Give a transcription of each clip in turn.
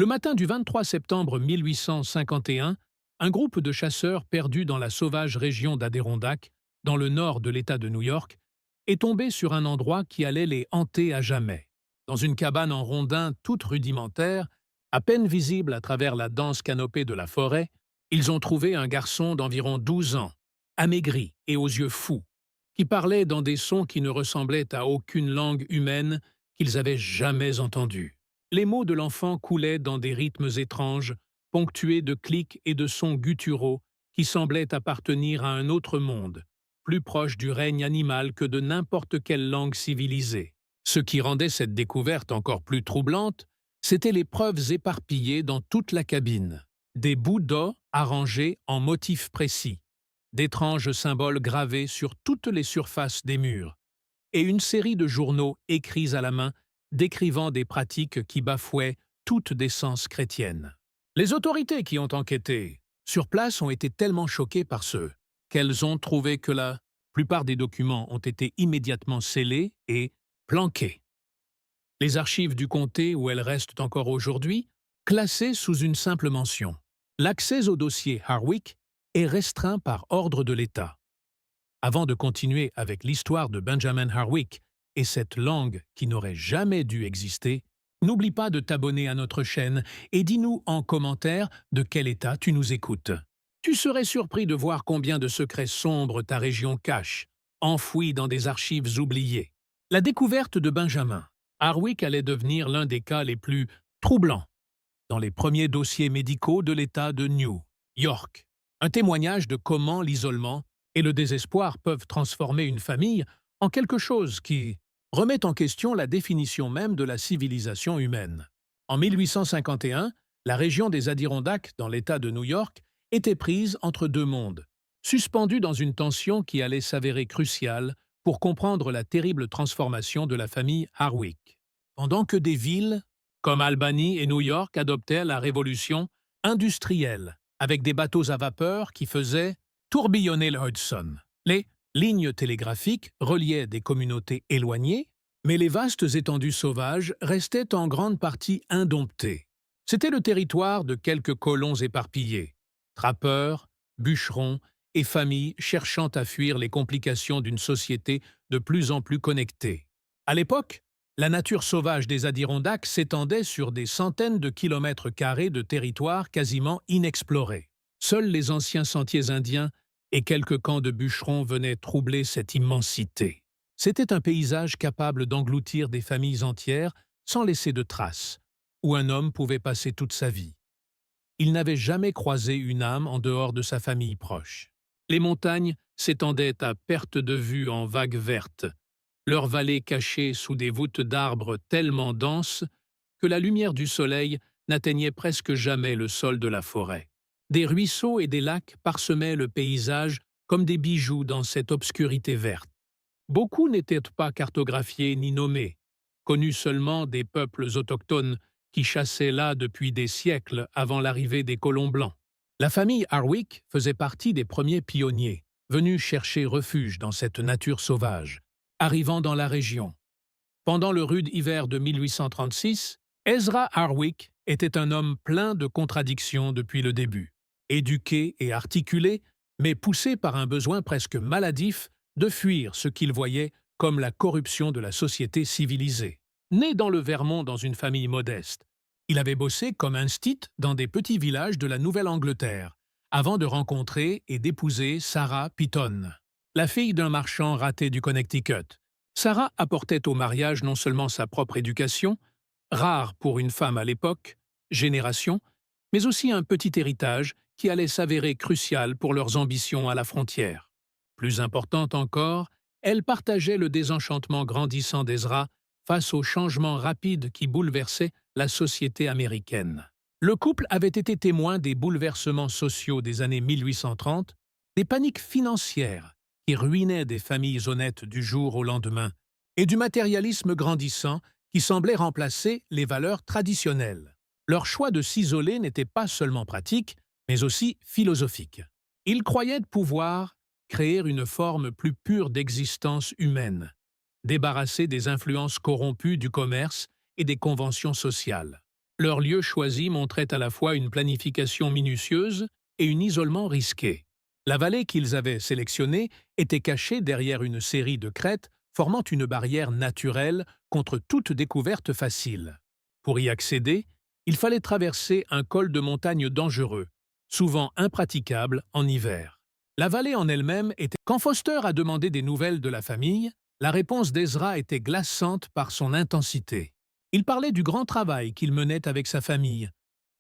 Le matin du 23 septembre 1851, un groupe de chasseurs perdus dans la sauvage région d'Adirondack, dans le nord de l'État de New York, est tombé sur un endroit qui allait les hanter à jamais. Dans une cabane en rondin toute rudimentaire, à peine visible à travers la dense canopée de la forêt, ils ont trouvé un garçon d'environ 12 ans, amaigri et aux yeux fous, qui parlait dans des sons qui ne ressemblaient à aucune langue humaine qu'ils avaient jamais entendue. Les mots de l'enfant coulaient dans des rythmes étranges, ponctués de clics et de sons gutturaux qui semblaient appartenir à un autre monde, plus proche du règne animal que de n'importe quelle langue civilisée. Ce qui rendait cette découverte encore plus troublante, c'étaient les preuves éparpillées dans toute la cabine. Des bouts d'os arrangés en motifs précis, d'étranges symboles gravés sur toutes les surfaces des murs, et une série de journaux écrits à la main décrivant des pratiques qui bafouaient toute décence chrétienne. Les autorités qui ont enquêté sur place ont été tellement choquées par ce qu'elles ont trouvé que la plupart des documents ont été immédiatement scellés et planqués. Les archives du comté, où elles restent encore aujourd'hui, classées sous une simple mention. L'accès au dossier Harwick est restreint par ordre de l'État. Avant de continuer avec l'histoire de Benjamin Harwick et cette langue qui n'aurait jamais dû exister, n'oublie pas de t'abonner à notre chaîne et dis-nous en commentaire de quel État tu nous écoutes. Tu serais surpris de voir combien de secrets sombres ta région cache, enfouis dans des archives oubliées. La découverte de Benjamin Harwick allait devenir l'un des cas les plus troublants dans les premiers dossiers médicaux de l'État de New York. Un témoignage de comment l'isolement et le désespoir peuvent transformer une famille en quelque chose qui remet en question la définition même de la civilisation humaine. En 1851, la région des Adirondacks, dans l'État de New York, était prise entre deux mondes, suspendue dans une tension qui allait s'avérer cruciale pour comprendre la terrible transformation de la famille Harwick. Pendant que des villes, comme Albany et New York, adoptaient la révolution industrielle, avec des bateaux à vapeur qui faisaient tourbillonner le Hudson. Les lignes télégraphiques reliaient des communautés éloignées, mais les vastes étendues sauvages restaient en grande partie indomptées. C'était le territoire de quelques colons éparpillés, trappeurs, bûcherons et familles cherchant à fuir les complications d'une société de plus en plus connectée. À l'époque, la nature sauvage des Adirondacks s'étendait sur des centaines de kilomètres carrés de territoire quasiment inexploré. Seuls les anciens sentiers indiens et quelques camps de bûcherons venaient troubler cette immensité. C'était un paysage capable d'engloutir des familles entières sans laisser de traces, où un homme pouvait passer toute sa vie. Il n'avait jamais croisé une âme en dehors de sa famille proche. Les montagnes s'étendaient à perte de vue en vagues vertes, leurs vallées cachées sous des voûtes d'arbres tellement denses que la lumière du soleil n'atteignait presque jamais le sol de la forêt. Des ruisseaux et des lacs parsemaient le paysage comme des bijoux dans cette obscurité verte. Beaucoup n'étaient pas cartographiés ni nommés, connus seulement des peuples autochtones qui chassaient là depuis des siècles avant l'arrivée des colons blancs. La famille Harwick faisait partie des premiers pionniers, venus chercher refuge dans cette nature sauvage, arrivant dans la région. Pendant le rude hiver de 1836, Ezra Harwick était un homme plein de contradictions depuis le début. Éduqué et articulé, mais poussé par un besoin presque maladif de fuir ce qu'il voyait comme la corruption de la société civilisée. Né dans le Vermont dans une famille modeste, il avait bossé comme instit dans des petits villages de la Nouvelle-Angleterre, avant de rencontrer et d'épouser Sarah Piton, la fille d'un marchand raté du Connecticut. Sarah apportait au mariage non seulement sa propre éducation, rare pour une femme à l'époque, génération, mais aussi un petit héritage qui allait s'avérer crucial pour leurs ambitions à la frontière. Plus importante encore, elle partageait le désenchantement grandissant d'Ezra face aux changements rapides qui bouleversaient la société américaine. Le couple avait été témoin des bouleversements sociaux des années 1830, des paniques financières qui ruinaient des familles honnêtes du jour au lendemain, et du matérialisme grandissant qui semblait remplacer les valeurs traditionnelles. Leur choix de s'isoler n'était pas seulement pratique, mais aussi philosophique. Ils croyaient pouvoir créer une forme plus pure d'existence humaine, débarrassée des influences corrompues du commerce et des conventions sociales. Leur lieu choisi montrait à la fois une planification minutieuse et un isolement risqué. La vallée qu'ils avaient sélectionnée était cachée derrière une série de crêtes formant une barrière naturelle contre toute découverte facile. Pour y accéder, il fallait traverser un col de montagne dangereux, souvent impraticable en hiver. La vallée en elle-même était... Quand Foster a demandé des nouvelles de la famille, la réponse d'Ezra était glaçante par son intensité. Il parlait du grand travail qu'il menait avec sa famille,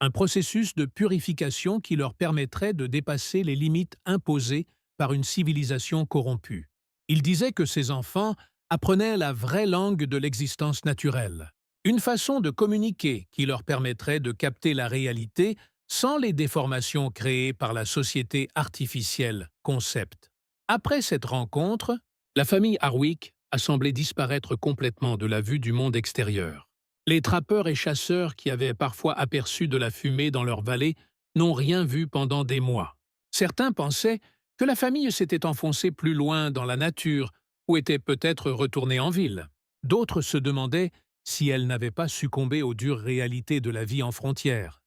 un processus de purification qui leur permettrait de dépasser les limites imposées par une civilisation corrompue. Il disait que ses enfants apprenaient la vraie langue de l'existence naturelle, une façon de communiquer qui leur permettrait de capter la réalité sans les déformations créées par la société artificielle concept. Après cette rencontre, la famille Harwick a semblé disparaître complètement de la vue du monde extérieur. Les trappeurs et chasseurs qui avaient parfois aperçu de la fumée dans leur vallée n'ont rien vu pendant des mois. Certains pensaient que la famille s'était enfoncée plus loin dans la nature ou était peut-être retournée en ville. D'autres se demandaient si elle n'avait pas succombé aux dures réalités de la vie en frontière.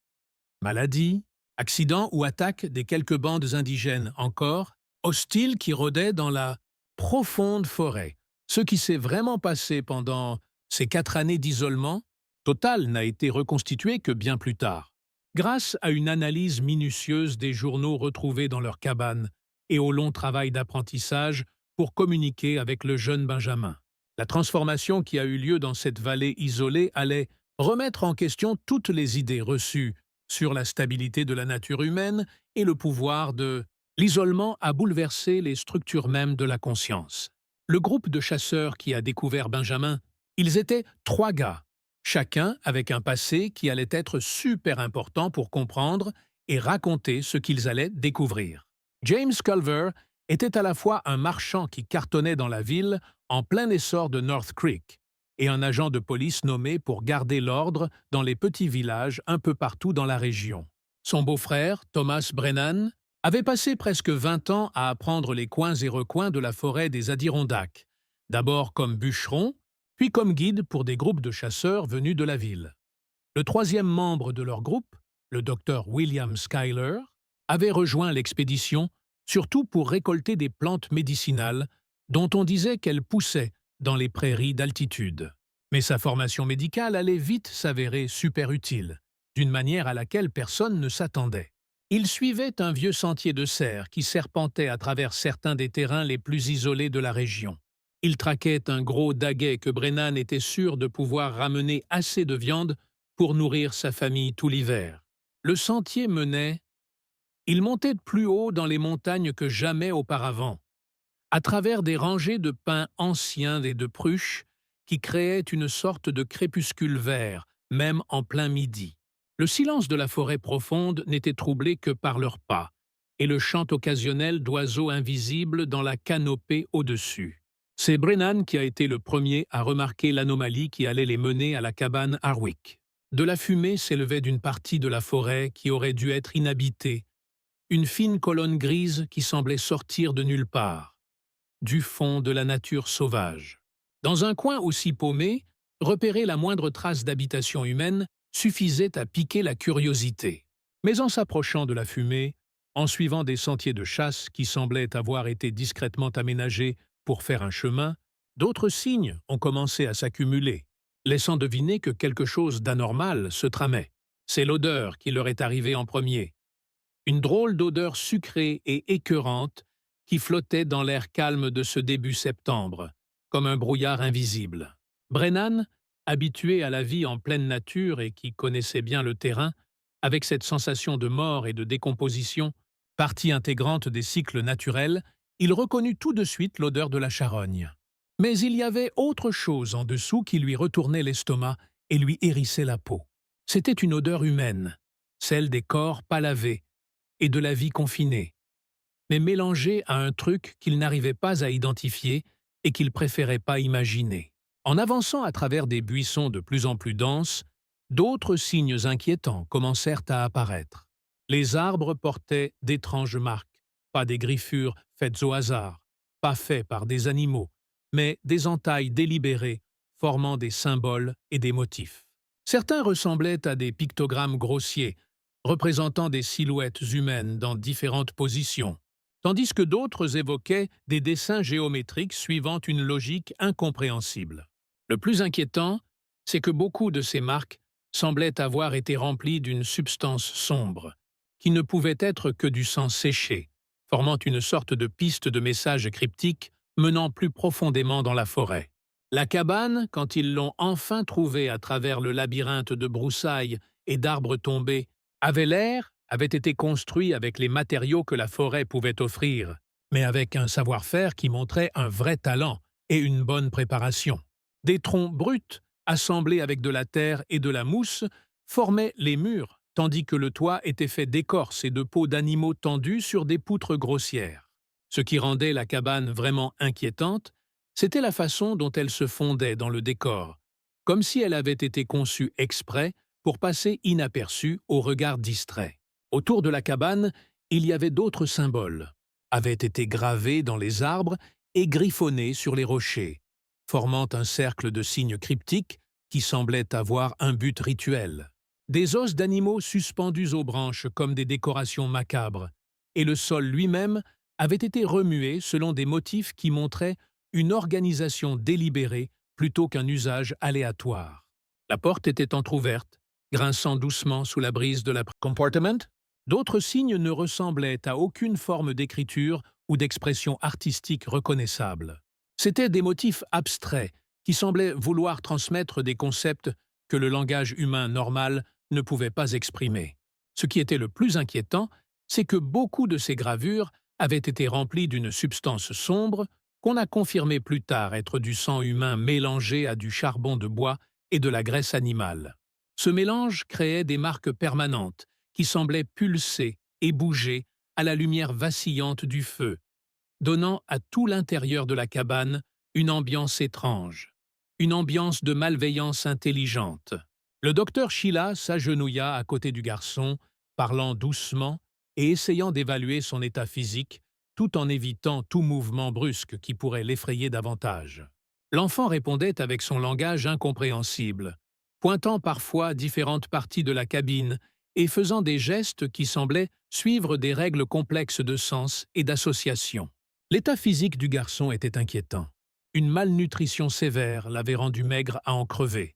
Maladies, accidents ou attaques des quelques bandes indigènes encore, hostiles qui rôdaient dans la profonde forêt. Ce qui s'est vraiment passé pendant ces 4 années d'isolement total n'a été reconstitué que bien plus tard, grâce à une analyse minutieuse des journaux retrouvés dans leur cabane et au long travail d'apprentissage pour communiquer avec le jeune Benjamin. La transformation qui a eu lieu dans cette vallée isolée allait remettre en question toutes les idées reçues sur la stabilité de la nature humaine et le pouvoir de... L'isolement a bouleversé les structures mêmes de la conscience. Le groupe de chasseurs qui a découvert Benjamin, ils étaient 3 gars, chacun avec un passé qui allait être super important pour comprendre et raconter ce qu'ils allaient découvrir. James Culver était à la fois un marchand qui cartonnait dans la ville en plein essor de North Creek et un agent de police nommé pour garder l'ordre dans les petits villages un peu partout dans la région. Son beau-frère, Thomas Brennan, avait passé presque 20 ans à apprendre les coins et recoins de la forêt des Adirondacks, d'abord comme bûcheron, puis comme guide pour des groupes de chasseurs venus de la ville. Le 3e membre de leur groupe, le docteur William Schuyler, avait rejoint l'expédition, surtout pour récolter des plantes médicinales dont on disait qu'elles poussaient dans les prairies d'altitude. Mais sa formation médicale allait vite s'avérer super utile, d'une manière à laquelle personne ne s'attendait. Il suivait un vieux sentier de cerf qui serpentait à travers certains des terrains les plus isolés de la région. Il traquait un gros daguet que Brennan était sûr de pouvoir ramener assez de viande pour nourrir sa famille tout l'hiver. Le sentier menait... Il montait de plus haut dans les montagnes que jamais auparavant, à travers des rangées de pins anciens et de pruches qui créaient une sorte de crépuscule vert, même en plein midi. Le silence de la forêt profonde n'était troublé que par leurs pas et le chant occasionnel d'oiseaux invisibles dans la canopée au-dessus. C'est Brennan qui a été le premier à remarquer l'anomalie qui allait les mener à la cabane Harwick. De la fumée s'élevait d'une partie de la forêt qui aurait dû être inhabitée, une fine colonne grise qui semblait sortir de nulle part, du fond de la nature sauvage. Dans un coin aussi paumé, repérer la moindre trace d'habitation humaine suffisait à piquer la curiosité. Mais en s'approchant de la fumée, en suivant des sentiers de chasse qui semblaient avoir été discrètement aménagés pour faire un chemin, d'autres signes ont commencé à s'accumuler, laissant deviner que quelque chose d'anormal se tramait. C'est l'odeur qui leur est arrivée en premier. Une drôle d'odeur sucrée et écœurante qui flottait dans l'air calme de ce début septembre, comme un brouillard invisible. Brennan, habitué à la vie en pleine nature et qui connaissait bien le terrain, avec cette sensation de mort et de décomposition, partie intégrante des cycles naturels, il reconnut tout de suite l'odeur de la charogne. Mais il y avait autre chose en dessous qui lui retournait l'estomac et lui hérissait la peau. C'était une odeur humaine, celle des corps pas lavés et de la vie confinée, mais mélangée à un truc qu'il n'arrivait pas à identifier et qu'il préférait pas imaginer. En avançant à travers des buissons de plus en plus denses, d'autres signes inquiétants commencèrent à apparaître. Les arbres portaient d'étranges marques, pas des griffures faites au hasard, pas faites par des animaux, mais des entailles délibérées formant des symboles et des motifs. Certains ressemblaient à des pictogrammes grossiers, représentant des silhouettes humaines dans différentes positions, tandis que d'autres évoquaient des dessins géométriques suivant une logique incompréhensible. Le plus inquiétant, c'est que beaucoup de ces marques semblaient avoir été remplies d'une substance sombre, qui ne pouvait être que du sang séché, formant une sorte de piste de messages cryptiques menant plus profondément dans la forêt. La cabane, quand ils l'ont enfin trouvée à travers le labyrinthe de broussailles et d'arbres tombés, avait été construit avec les matériaux que la forêt pouvait offrir, mais avec un savoir-faire qui montrait un vrai talent et une bonne préparation. Des troncs bruts, assemblés avec de la terre et de la mousse, formaient les murs, tandis que le toit était fait d'écorce et de peaux d'animaux tendus sur des poutres grossières. Ce qui rendait la cabane vraiment inquiétante, c'était la façon dont elle se fondait dans le décor, comme si elle avait été conçue exprès pour passer inaperçue au regard distrait. Autour de la cabane, il y avait d'autres symboles, avaient été gravés dans les arbres et griffonnés sur les rochers, formant un cercle de signes cryptiques qui semblaient avoir un but rituel. Des os d'animaux suspendus aux branches comme des décorations macabres, et le sol lui-même avait été remué selon des motifs qui montraient une organisation délibérée plutôt qu'un usage aléatoire. La porte était entr'ouverte, grinçant doucement sous la brise de la compartment. D'autres signes ne ressemblaient à aucune forme d'écriture ou d'expression artistique reconnaissable. C'étaient des motifs abstraits qui semblaient vouloir transmettre des concepts que le langage humain normal ne pouvait pas exprimer. Ce qui était le plus inquiétant, c'est que beaucoup de ces gravures avaient été remplies d'une substance sombre qu'on a confirmé plus tard être du sang humain mélangé à du charbon de bois et de la graisse animale. Ce mélange créait des marques permanentes qui semblaient pulser et bouger à la lumière vacillante du feu, donnant à tout l'intérieur de la cabane une ambiance étrange, une ambiance de malveillance intelligente. Le docteur Sheila s'agenouilla à côté du garçon, parlant doucement et essayant d'évaluer son état physique, tout en évitant tout mouvement brusque qui pourrait l'effrayer davantage. L'enfant répondait avec son langage incompréhensible, pointant parfois différentes parties de la cabine et faisant des gestes qui semblaient suivre des règles complexes de sens et d'association. L'état physique du garçon était inquiétant. Une malnutrition sévère l'avait rendu maigre à en crever.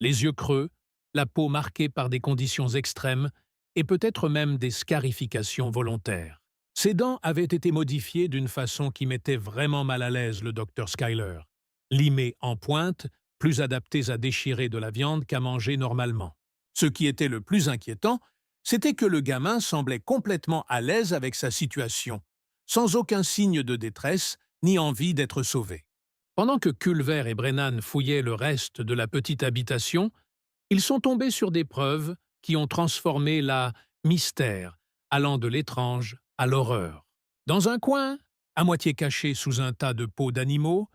Les yeux creux, la peau marquée par des conditions extrêmes et peut-être même des scarifications volontaires. Ses dents avaient été modifiées d'une façon qui mettait vraiment mal à l'aise le docteur Schuyler. Limées en pointe, plus adaptées à déchirer de la viande qu'à manger normalement. Ce qui était le plus inquiétant, c'était que le gamin semblait complètement à l'aise avec sa situation, sans aucun signe de détresse ni envie d'être sauvé. Pendant que Culver et Brennan fouillaient le reste de la petite habitation, ils sont tombés sur des preuves qui ont transformé la mystère, allant de l'étrange à l'horreur. Dans un coin, à moitié caché sous un tas de peaux d'animaux,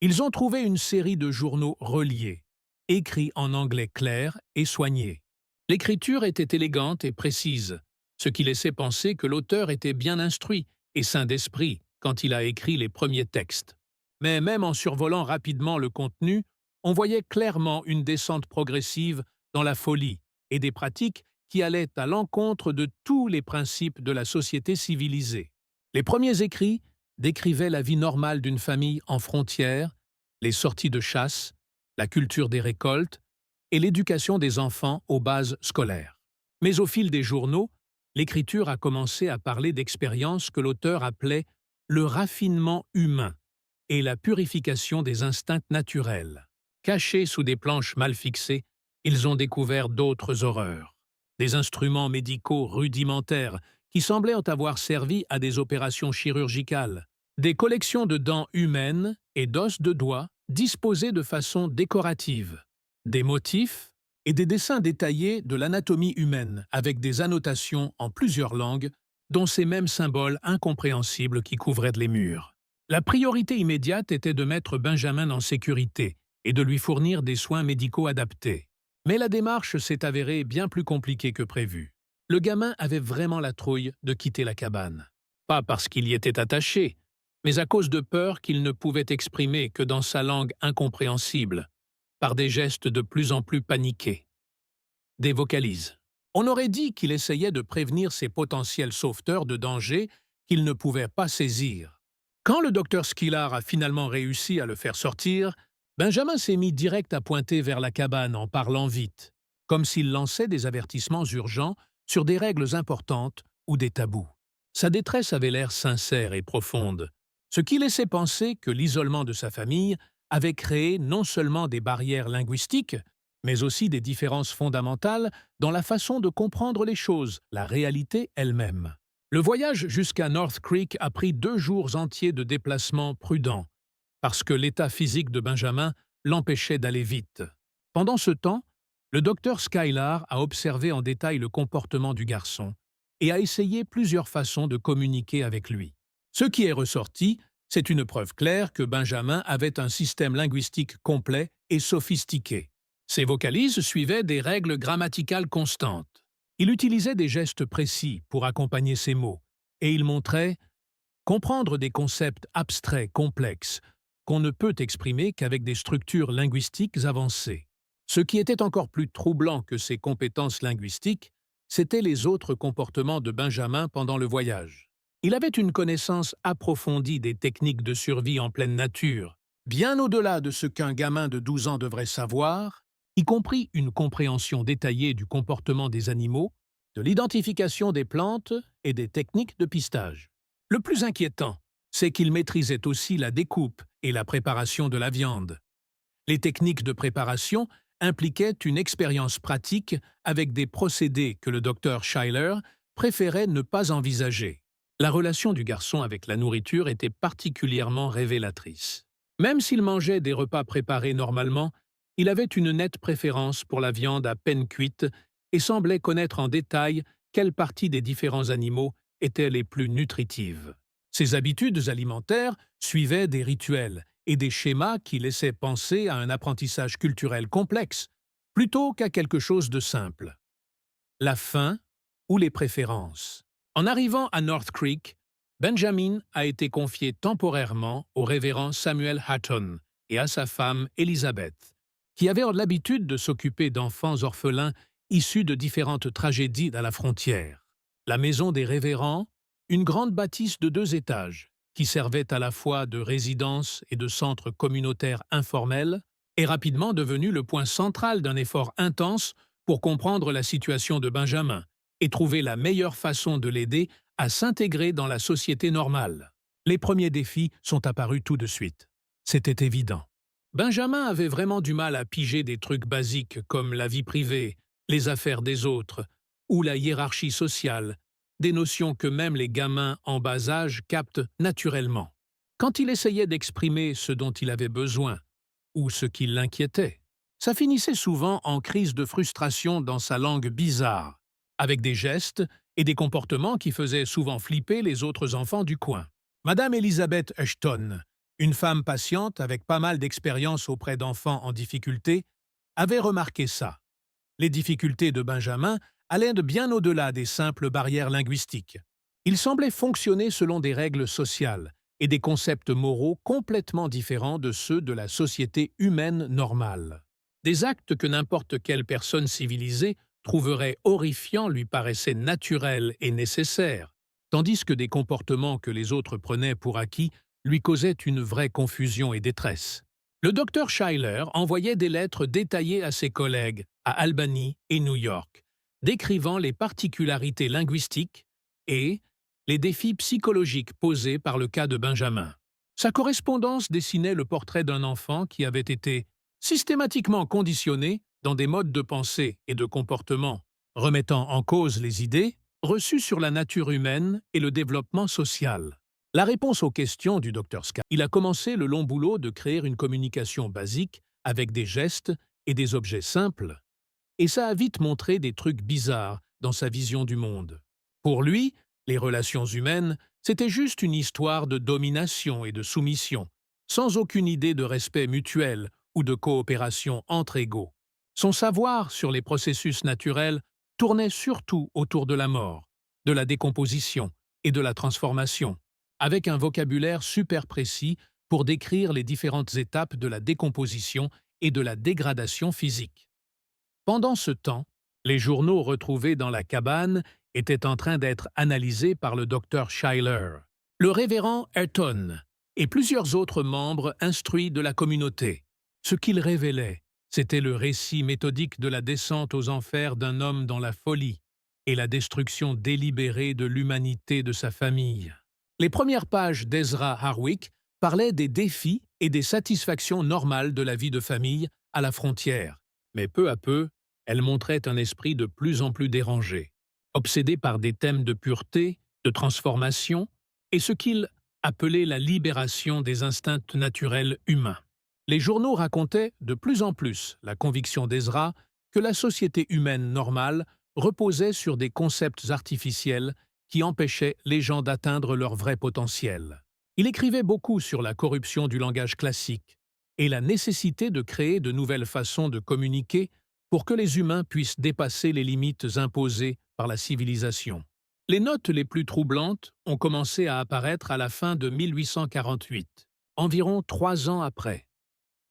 ils ont trouvé une série de journaux reliés, écrits en anglais clair et soigné. L'écriture était élégante et précise, ce qui laissait penser que l'auteur était bien instruit et sain d'esprit quand il a écrit les premiers textes. Mais même en survolant rapidement le contenu, on voyait clairement une descente progressive dans la folie et des pratiques qui allaient à l'encontre de tous les principes de la société civilisée. Les premiers écrits décrivaient la vie normale d'une famille en frontière, les sorties de chasse, la culture des récoltes et l'éducation des enfants aux bases scolaires. Mais au fil des journaux, l'écriture a commencé à parler d'expériences que l'auteur appelait le raffinement humain et la purification des instincts naturels. Cachés sous des planches mal fixées, ils ont découvert d'autres horreurs. Des instruments médicaux rudimentaires qui semblaient avoir servi à des opérations chirurgicales, des collections de dents humaines et d'os de doigts disposés de façon décorative, des motifs et des dessins détaillés de l'anatomie humaine avec des annotations en plusieurs langues, dont ces mêmes symboles incompréhensibles qui couvraient les murs. La priorité immédiate était de mettre Benjamin en sécurité et de lui fournir des soins médicaux adaptés. Mais la démarche s'est avérée bien plus compliquée que prévu. Le gamin avait vraiment la trouille de quitter la cabane. Pas parce qu'il y était attaché, mais à cause de peur qu'il ne pouvait exprimer que dans sa langue incompréhensible, par des gestes de plus en plus paniqués. Des vocalises. On aurait dit qu'il essayait de prévenir ses potentiels sauveteurs de dangers qu'il ne pouvait pas saisir. Quand le docteur Skillar a finalement réussi à le faire sortir, Benjamin s'est mis direct à pointer vers la cabane en parlant vite, comme s'il lançait des avertissements urgents sur des règles importantes ou des tabous. Sa détresse avait l'air sincère et profonde, ce qui laissait penser que l'isolement de sa famille avait créé non seulement des barrières linguistiques, mais aussi des différences fondamentales dans la façon de comprendre les choses, la réalité elle-même. Le voyage jusqu'à North Creek a pris 2 jours entiers de déplacement prudent, parce que l'état physique de Benjamin l'empêchait d'aller vite. Pendant ce temps, le docteur Skillar a observé en détail le comportement du garçon et a essayé plusieurs façons de communiquer avec lui. Ce qui est ressorti, c'est une preuve claire que Benjamin avait un système linguistique complet et sophistiqué. Ses vocalises suivaient des règles grammaticales constantes. Il utilisait des gestes précis pour accompagner ses mots, et il montrait comprendre des concepts abstraits complexes qu'on ne peut exprimer qu'avec des structures linguistiques avancées. Ce qui était encore plus troublant que ses compétences linguistiques, c'étaient les autres comportements de Benjamin pendant le voyage. Il avait une connaissance approfondie des techniques de survie en pleine nature, bien au-delà de ce qu'un gamin de 12 ans devrait savoir, y compris une compréhension détaillée du comportement des animaux, de l'identification des plantes et des techniques de pistage. Le plus inquiétant, c'est qu'il maîtrisait aussi la découpe et la préparation de la viande. Les techniques de préparation impliquaient une expérience pratique avec des procédés que le docteur Schuyler préférait ne pas envisager. La relation du garçon avec la nourriture était particulièrement révélatrice. Même s'il mangeait des repas préparés normalement, il avait une nette préférence pour la viande à peine cuite et semblait connaître en détail quelles parties des différents animaux étaient les plus nutritives. Ses habitudes alimentaires suivaient des rituels et des schémas qui laissaient penser à un apprentissage culturel complexe, plutôt qu'à quelque chose de simple. La faim ou les préférences. En arrivant à North Creek, Benjamin a été confié temporairement au révérend Samuel Hatton et à sa femme Elizabeth, qui avaient l'habitude de s'occuper d'enfants orphelins issus de différentes tragédies à la frontière. La maison des révérends, une grande bâtisse de 2 étages, qui servait à la fois de résidence et de centre communautaire informel, est rapidement devenue le point central d'un effort intense pour comprendre la situation de Benjamin et trouver la meilleure façon de l'aider à s'intégrer dans la société normale. Les premiers défis sont apparus tout de suite. C'était évident. Benjamin avait vraiment du mal à piger des trucs basiques comme la vie privée, les affaires des autres ou la hiérarchie sociale, des notions que même les gamins en bas âge captent naturellement. Quand il essayait d'exprimer ce dont il avait besoin ou ce qui l'inquiétait, ça finissait souvent en crise de frustration dans sa langue bizarre, avec des gestes et des comportements qui faisaient souvent flipper les autres enfants du coin. Madame Elizabeth Ashton, une femme patiente avec pas mal d'expérience auprès d'enfants en difficulté, avait remarqué ça. Les difficultés de Benjamin allaient de bien au-delà des simples barrières linguistiques. Il semblait fonctionner selon des règles sociales et des concepts moraux complètement différents de ceux de la société humaine normale. Des actes que n'importe quelle personne civilisée trouverait horrifiants lui paraissaient naturels et nécessaires, tandis que des comportements que les autres prenaient pour acquis lui causaient une vraie confusion et détresse. Le docteur Schuyler envoyait des lettres détaillées à ses collègues à Albany et New York, décrivant les particularités linguistiques et les défis psychologiques posés par le cas de Benjamin. Sa correspondance dessinait le portrait d'un enfant qui avait été systématiquement conditionné dans des modes de pensée et de comportement, remettant en cause les idées reçues sur la nature humaine et le développement social. La réponse aux questions du Dr. Ska. Il a commencé le long boulot de créer une communication basique avec des gestes et des objets simples, et ça a vite montré des trucs bizarres dans sa vision du monde. Pour lui, les relations humaines, c'était juste une histoire de domination et de soumission, sans aucune idée de respect mutuel ou de coopération entre égaux. Son savoir sur les processus naturels tournait surtout autour de la mort, de la décomposition et de la transformation, avec un vocabulaire super précis pour décrire les différentes étapes de la décomposition et de la dégradation physique. Pendant ce temps, les journaux retrouvés dans la cabane étaient en train d'être analysés par le docteur Schuyler, le révérend Ayrton et plusieurs autres membres instruits de la communauté. Ce qu'ils révélaient, c'était le récit méthodique de la descente aux enfers d'un homme dans la folie et la destruction délibérée de l'humanité de sa famille. Les premières pages d'Ezra Harwick parlaient des défis et des satisfactions normales de la vie de famille à la frontière, mais peu à peu, elles montraient un esprit de plus en plus dérangé, obsédé par des thèmes de pureté, de transformation et ce qu'il appelait la libération des instincts naturels humains. Les journaux racontaient de plus en plus la conviction d'Ezra que la société humaine normale reposait sur des concepts artificiels qui empêchaient les gens d'atteindre leur vrai potentiel. Il écrivait beaucoup sur la corruption du langage classique et la nécessité de créer de nouvelles façons de communiquer pour que les humains puissent dépasser les limites imposées par la civilisation. Les notes les plus troublantes ont commencé à apparaître à la fin de 1848, environ 3 ans après.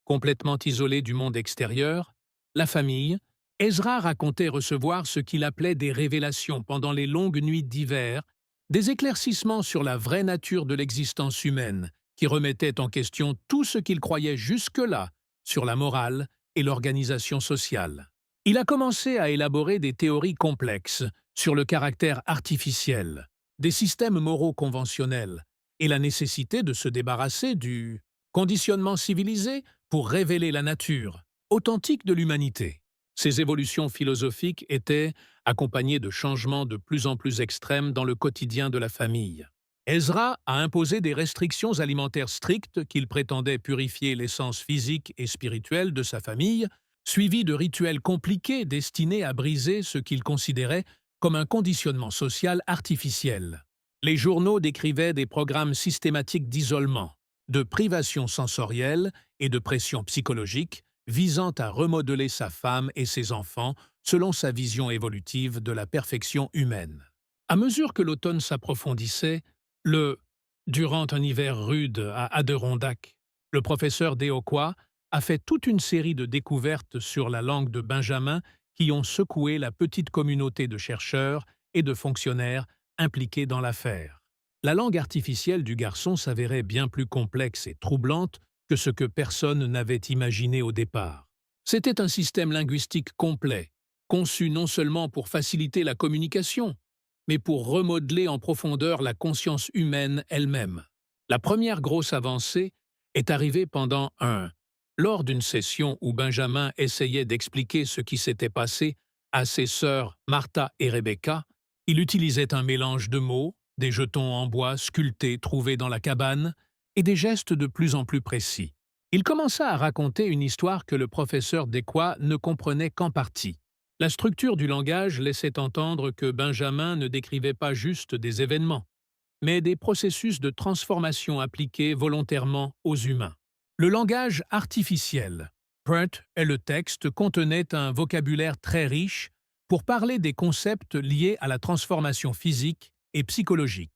Complètement isolé du monde extérieur, la famille, Ezra racontait recevoir ce qu'il appelait des révélations pendant les longues nuits d'hiver, des éclaircissements sur la vraie nature de l'existence humaine, qui remettaient en question tout ce qu'il croyait jusque-là sur la morale et l'organisation sociale. Il a commencé à élaborer des théories complexes sur le caractère artificiel, des systèmes moraux conventionnels et la nécessité de se débarrasser du conditionnement civilisé pour révéler la nature authentique de l'humanité. Ces évolutions philosophiques étaient accompagnées de changements de plus en plus extrêmes dans le quotidien de la famille. Ezra a imposé des restrictions alimentaires strictes qu'il prétendait purifier l'essence physique et spirituelle de sa famille, suivies de rituels compliqués destinés à briser ce qu'il considérait comme un conditionnement social artificiel. Les journaux décrivaient des programmes systématiques d'isolement, de privation sensorielle et de pression psychologique visant à remodeler sa femme et ses enfants selon sa vision évolutive de la perfection humaine. À mesure que l'automne s'approfondissait, durant un hiver rude à Adirondack, le professeur Deoqua a fait toute une série de découvertes sur la langue de Benjamin qui ont secoué la petite communauté de chercheurs et de fonctionnaires impliqués dans l'affaire. La langue artificielle du garçon s'avérait bien plus complexe et troublante que ce que personne n'avait imaginé au départ. C'était un système linguistique complet, conçu non seulement pour faciliter la communication, mais pour remodeler en profondeur la conscience humaine elle-même. La première grosse avancée est arrivée lors d'une session où Benjamin essayait d'expliquer ce qui s'était passé à ses sœurs Martha et Rebecca. Il utilisait un mélange de mots, des jetons en bois sculptés trouvés dans la cabane, et des gestes de plus en plus précis. Il commença à raconter une histoire que le professeur Deoqua ne comprenait qu'en partie. La structure du langage laissait entendre que Benjamin ne décrivait pas juste des événements, mais des processus de transformation appliqués volontairement aux humains. Le langage artificiel, PERT et le texte contenaient un vocabulaire très riche pour parler des concepts liés à la transformation physique et psychologique.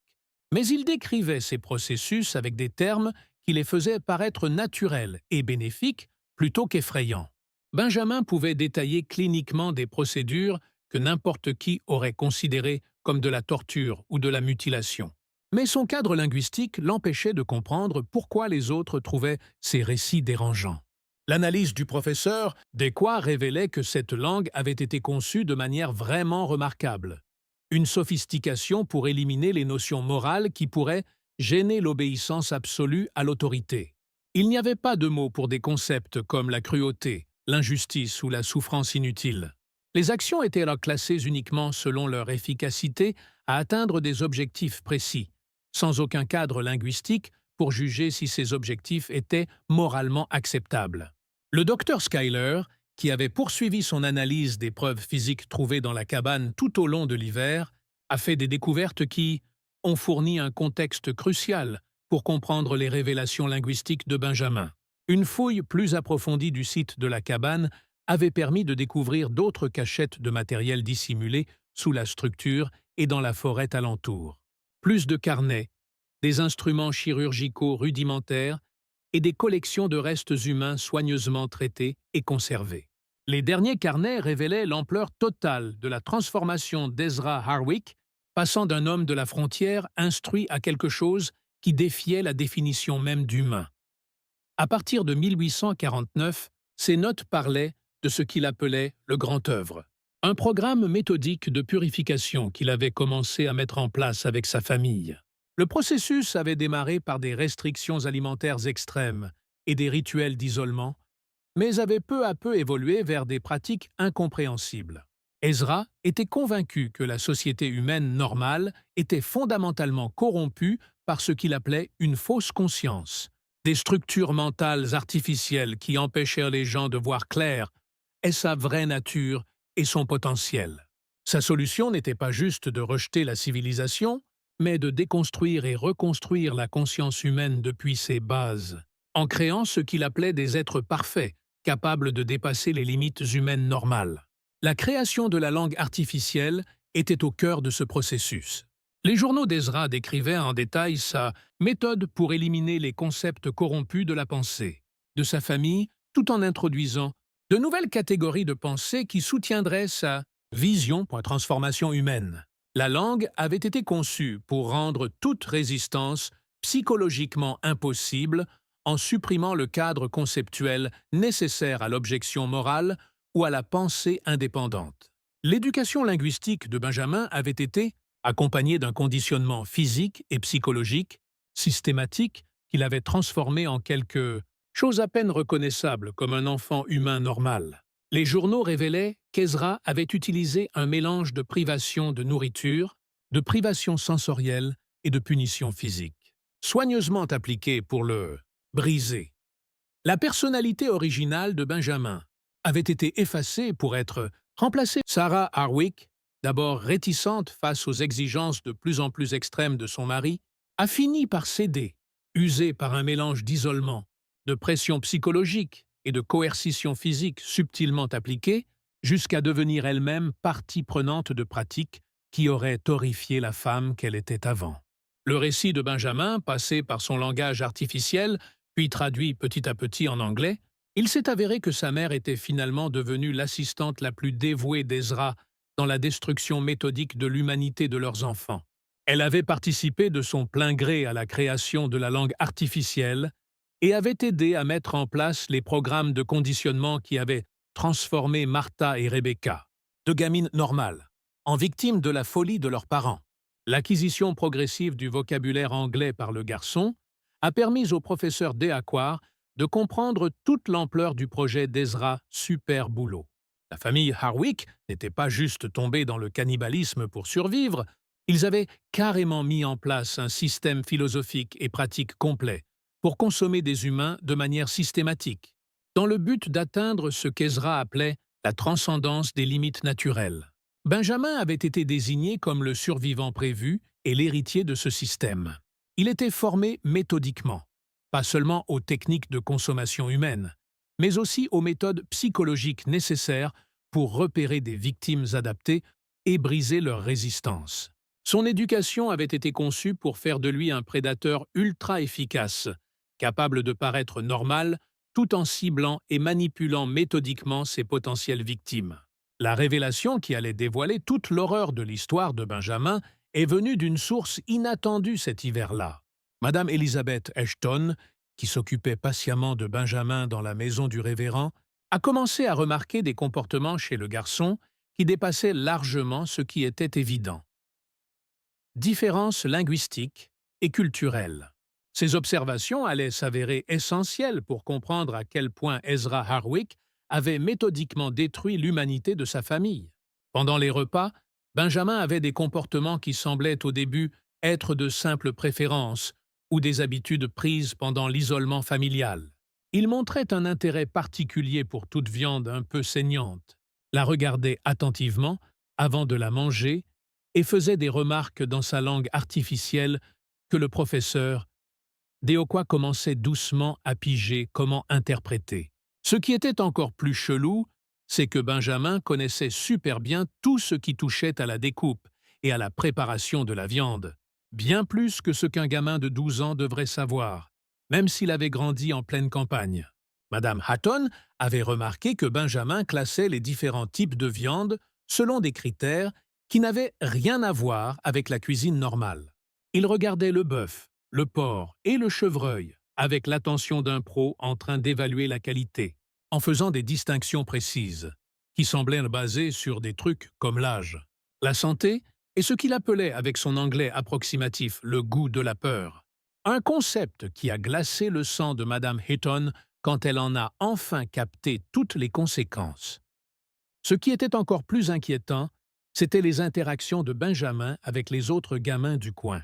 Mais il décrivait ces processus avec des termes qui les faisaient paraître naturels et bénéfiques plutôt qu'effrayants. Benjamin pouvait détailler cliniquement des procédures que n'importe qui aurait considérées comme de la torture ou de la mutilation. Mais son cadre linguistique l'empêchait de comprendre pourquoi les autres trouvaient ces récits dérangeants. L'analyse du professeur Deoqua révélait que cette langue avait été conçue de manière vraiment remarquable. Une sophistication pour éliminer les notions morales qui pourraient gêner l'obéissance absolue à l'autorité. Il n'y avait pas de mots pour des concepts comme la cruauté, l'injustice ou la souffrance inutile. Les actions étaient alors classées uniquement selon leur efficacité à atteindre des objectifs précis, sans aucun cadre linguistique pour juger si ces objectifs étaient moralement acceptables. Le docteur Schuyler, qui avait poursuivi son analyse des preuves physiques trouvées dans la cabane tout au long de l'hiver, a fait des découvertes qui ont fourni un contexte crucial pour comprendre les révélations linguistiques de Benjamin. Une fouille plus approfondie du site de la cabane avait permis de découvrir d'autres cachettes de matériel dissimulé sous la structure et dans la forêt alentour. Plus de carnets, des instruments chirurgicaux rudimentaires et des collections de restes humains soigneusement traités et conservés. Les derniers carnets révélaient l'ampleur totale de la transformation d'Ezra Harwick, passant d'un homme de la frontière instruit à quelque chose qui défiait la définition même d'humain. À partir de 1849, ses notes parlaient de ce qu'il appelait le grand œuvre, un programme méthodique de purification qu'il avait commencé à mettre en place avec sa famille. Le processus avait démarré par des restrictions alimentaires extrêmes et des rituels d'isolement, mais avait peu à peu évolué vers des pratiques incompréhensibles. Ezra était convaincu que la société humaine normale était fondamentalement corrompue par ce qu'il appelait une fausse conscience, des structures mentales artificielles qui empêchèrent les gens de voir clair et sa vraie nature et son potentiel. Sa solution n'était pas juste de rejeter la civilisation, mais de déconstruire et reconstruire la conscience humaine depuis ses bases, en créant ce qu'il appelait des êtres parfaits, capables de dépasser les limites humaines normales. La création de la langue artificielle était au cœur de ce processus. Les journaux d'Ezra décrivaient en détail sa méthode pour éliminer les concepts corrompus de la pensée, de sa famille, tout en introduisant de nouvelles catégories de pensée qui soutiendraient sa vision pour la transformation humaine. La langue avait été conçue pour rendre toute résistance psychologiquement impossible en supprimant le cadre conceptuel nécessaire à l'objection morale ou à la pensée indépendante. L'éducation linguistique de Benjamin avait été accompagnée d'un conditionnement physique et psychologique systématique qu'il avait transformé en quelque chose à peine reconnaissable comme un enfant humain normal. Les journaux révélaient qu'Ezra avait utilisé un mélange de privation de nourriture, de privation sensorielle et de punition physique, soigneusement appliquée pour le briser. La personnalité originale de Benjamin avait été effacée pour être remplacée. Sarah Harwick, d'abord réticente face aux exigences de plus en plus extrêmes de son mari, a fini par céder, usée par un mélange d'isolement, de pression psychologique et de coercition physique subtilement appliquée, jusqu'à devenir elle-même partie prenante de pratiques qui auraient horrifié la femme qu'elle était avant. Le récit de Benjamin, passé par son langage artificiel, puis traduit petit à petit en anglais, il s'est avéré que sa mère était finalement devenue l'assistante la plus dévouée d'Ezra dans la destruction méthodique de l'humanité de leurs enfants. Elle avait participé de son plein gré à la création de la langue artificielle et avait aidé à mettre en place les programmes de conditionnement qui avaient transformé Martha et Rebecca, de gamines normales, en victimes de la folie de leurs parents. L'acquisition progressive du vocabulaire anglais par le garçon a permis au professeur Deacquar de comprendre toute l'ampleur du projet d'Ezra Super Boulot. La famille Harwick n'était pas juste tombée dans le cannibalisme pour survivre, ils avaient carrément mis en place un système philosophique et pratique complet pour consommer des humains de manière systématique, dans le but d'atteindre ce qu'Ezra appelait la transcendance des limites naturelles. Benjamin avait été désigné comme le survivant prévu et l'héritier de ce système. Il était formé méthodiquement, pas seulement aux techniques de consommation humaine, mais aussi aux méthodes psychologiques nécessaires pour repérer des victimes adaptées et briser leur résistance. Son éducation avait été conçue pour faire de lui un prédateur ultra efficace, capable de paraître normal tout en ciblant et manipulant méthodiquement ses potentielles victimes. La révélation qui allait dévoiler toute l'horreur de l'histoire de Benjamin est venue d'une source inattendue cet hiver-là. Madame Elizabeth Ashton, qui s'occupait patiemment de Benjamin dans la maison du révérend, a commencé à remarquer des comportements chez le garçon qui dépassaient largement ce qui était évident. Différences linguistiques et culturelles. Ces observations allaient s'avérer essentielles pour comprendre à quel point Ezra Harwick avait méthodiquement détruit l'humanité de sa famille. Pendant les repas, Benjamin avait des comportements qui semblaient au début être de simples préférences ou des habitudes prises pendant l'isolement familial. Il montrait un intérêt particulier pour toute viande un peu saignante, la regardait attentivement avant de la manger et faisait des remarques dans sa langue artificielle que le professeur Deacquar commençait doucement à piger comment interpréter. Ce qui était encore plus chelou, c'est que Benjamin connaissait super bien tout ce qui touchait à la découpe et à la préparation de la viande, bien plus que ce qu'un gamin de 12 ans devrait savoir. même s'il avait grandi en pleine campagne. Madame Hatton avait remarqué que Benjamin classait les différents types de viande selon des critères qui n'avaient rien à voir avec la cuisine normale. Il regardait le bœuf, le porc et le chevreuil avec l'attention d'un pro en train d'évaluer la qualité, en faisant des distinctions précises, qui semblaient basées sur des trucs comme l'âge, la santé et ce qu'il appelait avec son anglais approximatif le goût de la peur. Un concept qui a glacé le sang de Madame Hatton quand elle en a enfin capté toutes les conséquences. Ce qui était encore plus inquiétant, c'étaient les interactions de Benjamin avec les autres gamins du coin.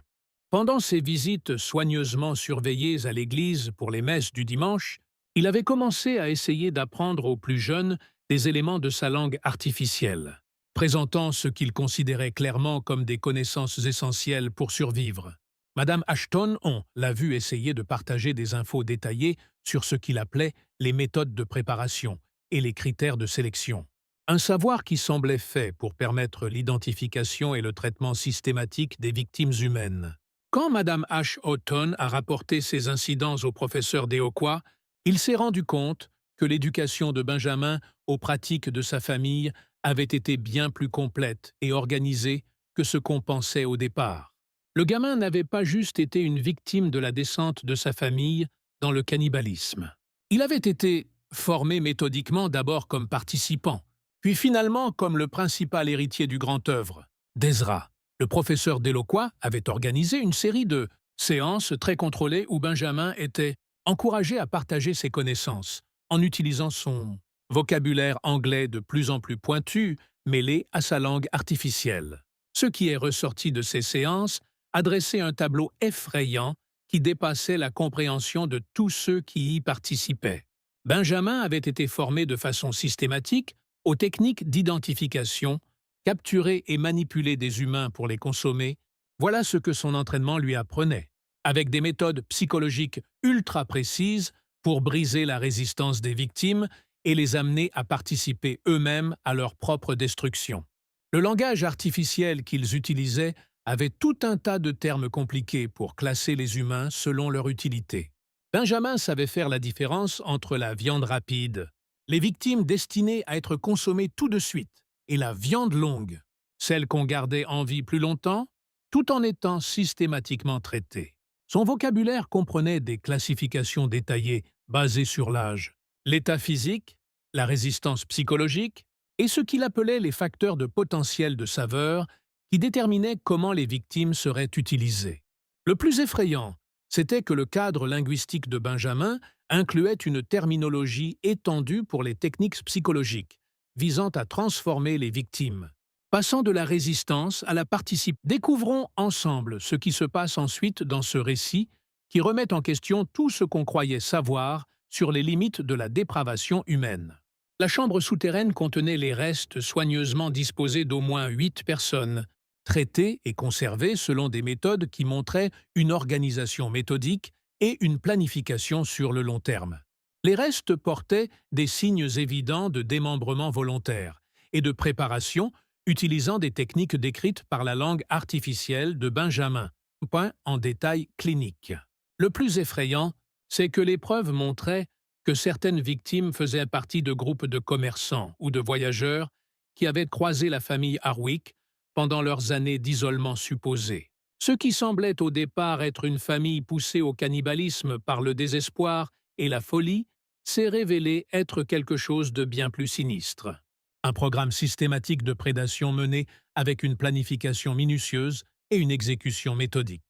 Pendant ses visites soigneusement surveillées à l'église pour les messes du dimanche, il avait commencé à essayer d'apprendre aux plus jeunes des éléments de sa langue artificielle, présentant ce qu'il considérait clairement comme des connaissances essentielles pour survivre. Madame Ashton, on l'a vu essayer de partager des infos détaillées sur ce qu'il appelait les méthodes de préparation et les critères de sélection. Un savoir qui semblait fait pour permettre l'identification et le traitement systématique des victimes humaines. Quand Madame Ashton a rapporté ces incidents au professeur Deoqua, il s'est rendu compte que l'éducation de Benjamin aux pratiques de sa famille avait été bien plus complète et organisée que ce qu'on pensait au départ. Le gamin n'avait pas juste été une victime de la descente de sa famille dans le cannibalisme. Il avait été formé méthodiquement d'abord comme participant, puis finalement comme le principal héritier du grand œuvre, d'Ezra. Le professeur Deoqua avait organisé une série de séances très contrôlées où Benjamin était encouragé à partager ses connaissances, en utilisant son vocabulaire anglais de plus en plus pointu, mêlé à sa langue artificielle. Ce qui est ressorti de ces séances a dressé un tableau effrayant qui dépassait la compréhension de tous ceux qui y participaient. Benjamin avait été formé de façon systématique aux techniques d'identification, capturer et manipuler des humains pour les consommer, voilà ce que son entraînement lui apprenait, avec des méthodes psychologiques ultra précises pour briser la résistance des victimes et les amener à participer eux-mêmes à leur propre destruction. Le langage artificiel qu'ils utilisaient avait tout un tas de termes compliqués pour classer les humains selon leur utilité. Benjamin savait faire la différence entre la viande rapide, les victimes destinées à être consommées tout de suite, et la viande longue, celle qu'on gardait en vie plus longtemps, tout en étant systématiquement traitée. Son vocabulaire comprenait des classifications détaillées basées sur l'âge, l'état physique, la résistance psychologique et ce qu'il appelait les facteurs de potentiel de saveur qui déterminaient comment les victimes seraient utilisées. Le plus effrayant, c'était que le cadre linguistique de Benjamin incluait une terminologie étendue pour les techniques psychologiques, visant à transformer les victimes. Passant de la résistance à la participation, découvrons ensemble ce qui se passe ensuite dans ce récit qui remet en question tout ce qu'on croyait savoir sur les limites de la dépravation humaine. La chambre souterraine contenait les restes soigneusement disposés d'au moins 8 personnes, traitées et conservées selon des méthodes qui montraient une organisation méthodique et une planification sur le long terme. Les restes portaient des signes évidents de démembrement volontaire et de préparation utilisant des techniques décrites par la langue artificielle de Benjamin, point en détail clinique. Le plus effrayant, c'est que les preuves montraient que certaines victimes faisaient partie de groupes de commerçants ou de voyageurs qui avaient croisé la famille Harwick pendant leurs années d'isolement supposé. Ce qui semblait au départ être une famille poussée au cannibalisme par le désespoir et la folie s'est révélé être quelque chose de bien plus sinistre. Un programme systématique de prédation mené avec une planification minutieuse et une exécution méthodique.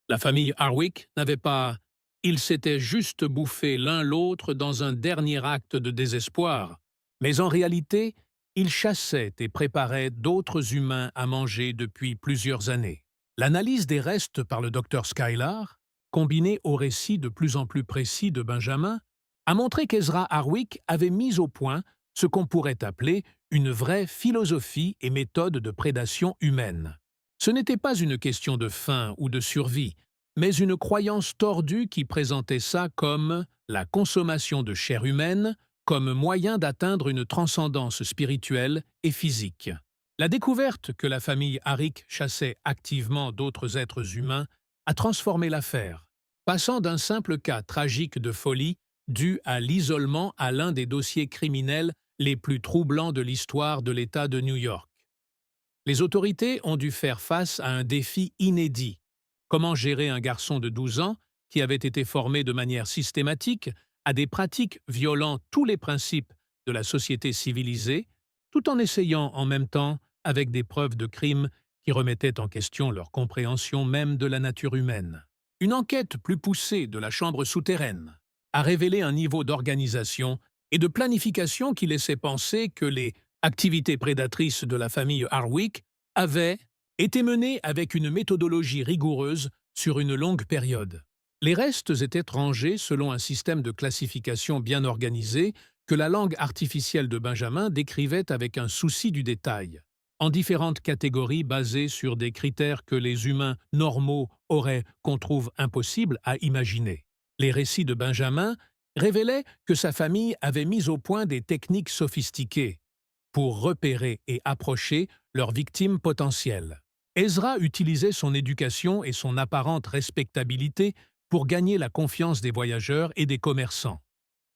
La famille Harwick n'avait pas... Ils s'étaient juste bouffés l'un l'autre dans un dernier acte de désespoir, mais en réalité, ils chassaient et préparaient d'autres humains à manger depuis plusieurs années. L'analyse des restes par le docteur Skylar, combinée au récit de plus en plus précis de Benjamin, a montré qu'Ezra Harwick avait mis au point ce qu'on pourrait appeler une vraie philosophie et méthode de prédation humaine. Ce n'était pas une question de faim ou de survie, mais une croyance tordue qui présentait ça comme la consommation de chair humaine comme moyen d'atteindre une transcendance spirituelle et physique. La découverte que la famille Harwick chassait activement d'autres êtres humains a transformé l'affaire, passant d'un simple cas tragique de folie dû à l'isolement à l'un des dossiers criminels les plus troublants de l'histoire de l'État de New York. Les autorités ont dû faire face à un défi inédit. Comment gérer un garçon de 12 ans qui avait été formé de manière systématique à des pratiques violant tous les principes de la société civilisée, tout en essayant en même temps avec des preuves de crimes qui remettaient en question leur compréhension même de la nature humaine. Une enquête plus poussée de la chambre souterraine a révélé un niveau d'organisation et de planification qui laissait penser que les activités prédatrices de la famille Harwick avaient été menées avec une méthodologie rigoureuse sur une longue période. Les restes étaient rangés selon un système de classification bien organisé que la langue artificielle de Benjamin décrivait avec un souci du détail, en différentes catégories basées sur des critères que les humains normaux auraient qu'on trouve impossibles à imaginer. Les récits de Benjamin révélaient que sa famille avait mis au point des techniques sophistiquées pour repérer et approcher leurs victimes potentielles. Ezra utilisait son éducation et son apparente respectabilité pour gagner la confiance des voyageurs et des commerçants,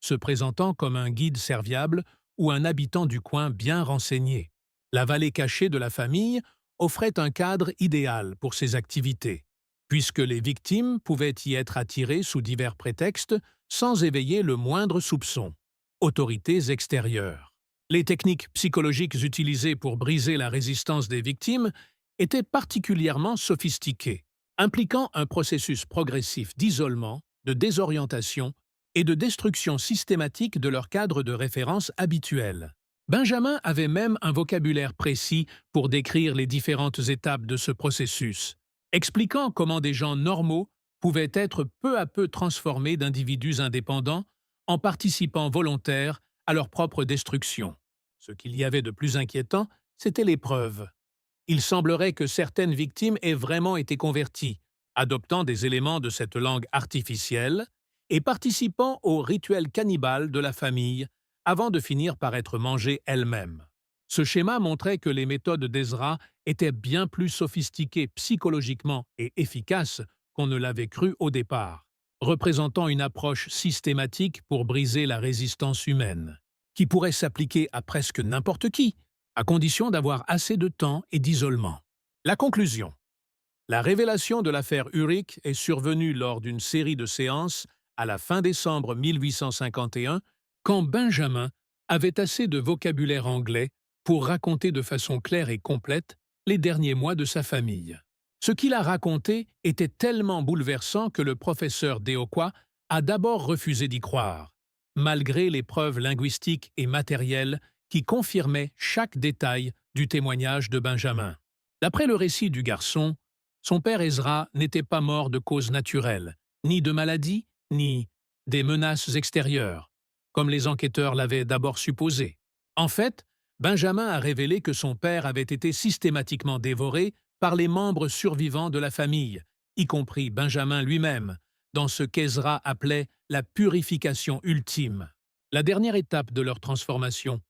se présentant comme un guide serviable ou un habitant du coin bien renseigné. La vallée cachée de la famille offrait un cadre idéal pour ses activités, puisque les victimes pouvaient y être attirées sous divers prétextes sans éveiller le moindre soupçon. Autorités extérieures. Les techniques psychologiques utilisées pour briser la résistance des victimes étaient particulièrement sophistiquées, impliquant un processus progressif d'isolement, de désorientation et de destruction systématique de leur cadre de référence habituel. Benjamin avait même un vocabulaire précis pour décrire les différentes étapes de ce processus, expliquant comment des gens normaux pouvaient être peu à peu transformés d'individus indépendants en participants volontaires à leur propre destruction. Ce qu'il y avait de plus inquiétant, c'était les preuves. Il semblerait que certaines victimes aient vraiment été converties, adoptant des éléments de cette langue artificielle et participant au rituel cannibale de la famille avant de finir par être mangées elles-mêmes. Ce schéma montrait que les méthodes d'Ezra étaient bien plus sophistiquées psychologiquement et efficaces qu'on ne l'avait cru au départ, représentant une approche systématique pour briser la résistance humaine, qui pourrait s'appliquer à presque n'importe qui, à condition d'avoir assez de temps et d'isolement. La conclusion. La révélation de l'affaire Urich est survenue lors d'une série de séances à la fin décembre 1851, quand Benjamin avait assez de vocabulaire anglais pour raconter de façon claire et complète les derniers mois de sa famille. Ce qu'il a raconté était tellement bouleversant que le professeur Deoqua a d'abord refusé d'y croire, malgré les preuves linguistiques et matérielles qui confirmait chaque détail du témoignage de Benjamin. D'après le récit du garçon, son père Ezra n'était pas mort de cause naturelle, ni de maladie, ni des menaces extérieures, comme les enquêteurs l'avaient d'abord supposé. En fait, Benjamin a révélé que son père avait été systématiquement dévoré par les membres survivants de la famille, y compris Benjamin lui-même, dans ce qu'Ezra appelait la purification ultime, la dernière étape de leur transformation,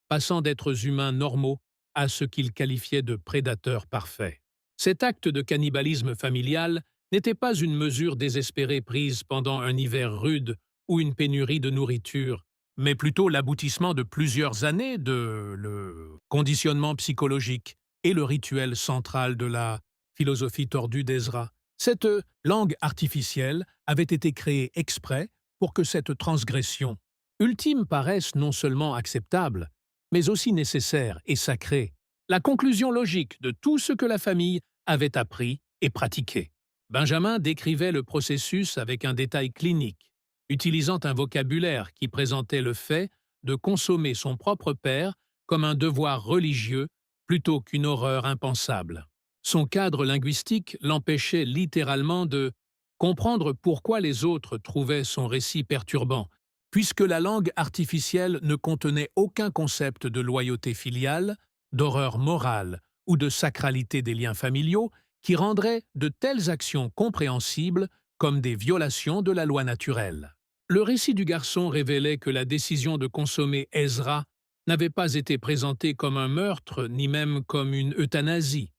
passant d'êtres humains normaux à ce qu'il qualifiait de prédateurs parfaits. Cet acte de cannibalisme familial n'était pas une mesure désespérée prise pendant un hiver rude ou une pénurie de nourriture, mais plutôt l'aboutissement de plusieurs années de le conditionnement psychologique et le rituel central de la philosophie tordue d'Ezra. Cette langue artificielle avait été créée exprès pour que cette transgression ultime paraisse non seulement acceptable, mais aussi nécessaire et sacré, la conclusion logique de tout ce que la famille avait appris et pratiqué. Benjamin décrivait le processus avec un détail clinique, utilisant un vocabulaire qui présentait le fait de consommer son propre père comme un devoir religieux plutôt qu'une horreur impensable. Son cadre linguistique l'empêchait littéralement de comprendre pourquoi les autres trouvaient son récit perturbant, puisque la langue artificielle ne contenait aucun concept de loyauté filiale, d'horreur morale ou de sacralité des liens familiaux qui rendrait de telles actions compréhensibles comme des violations de la loi naturelle. Le récit du garçon révélait que la décision de consommer Ezra n'avait pas été présentée comme un meurtre ni même comme une euthanasie,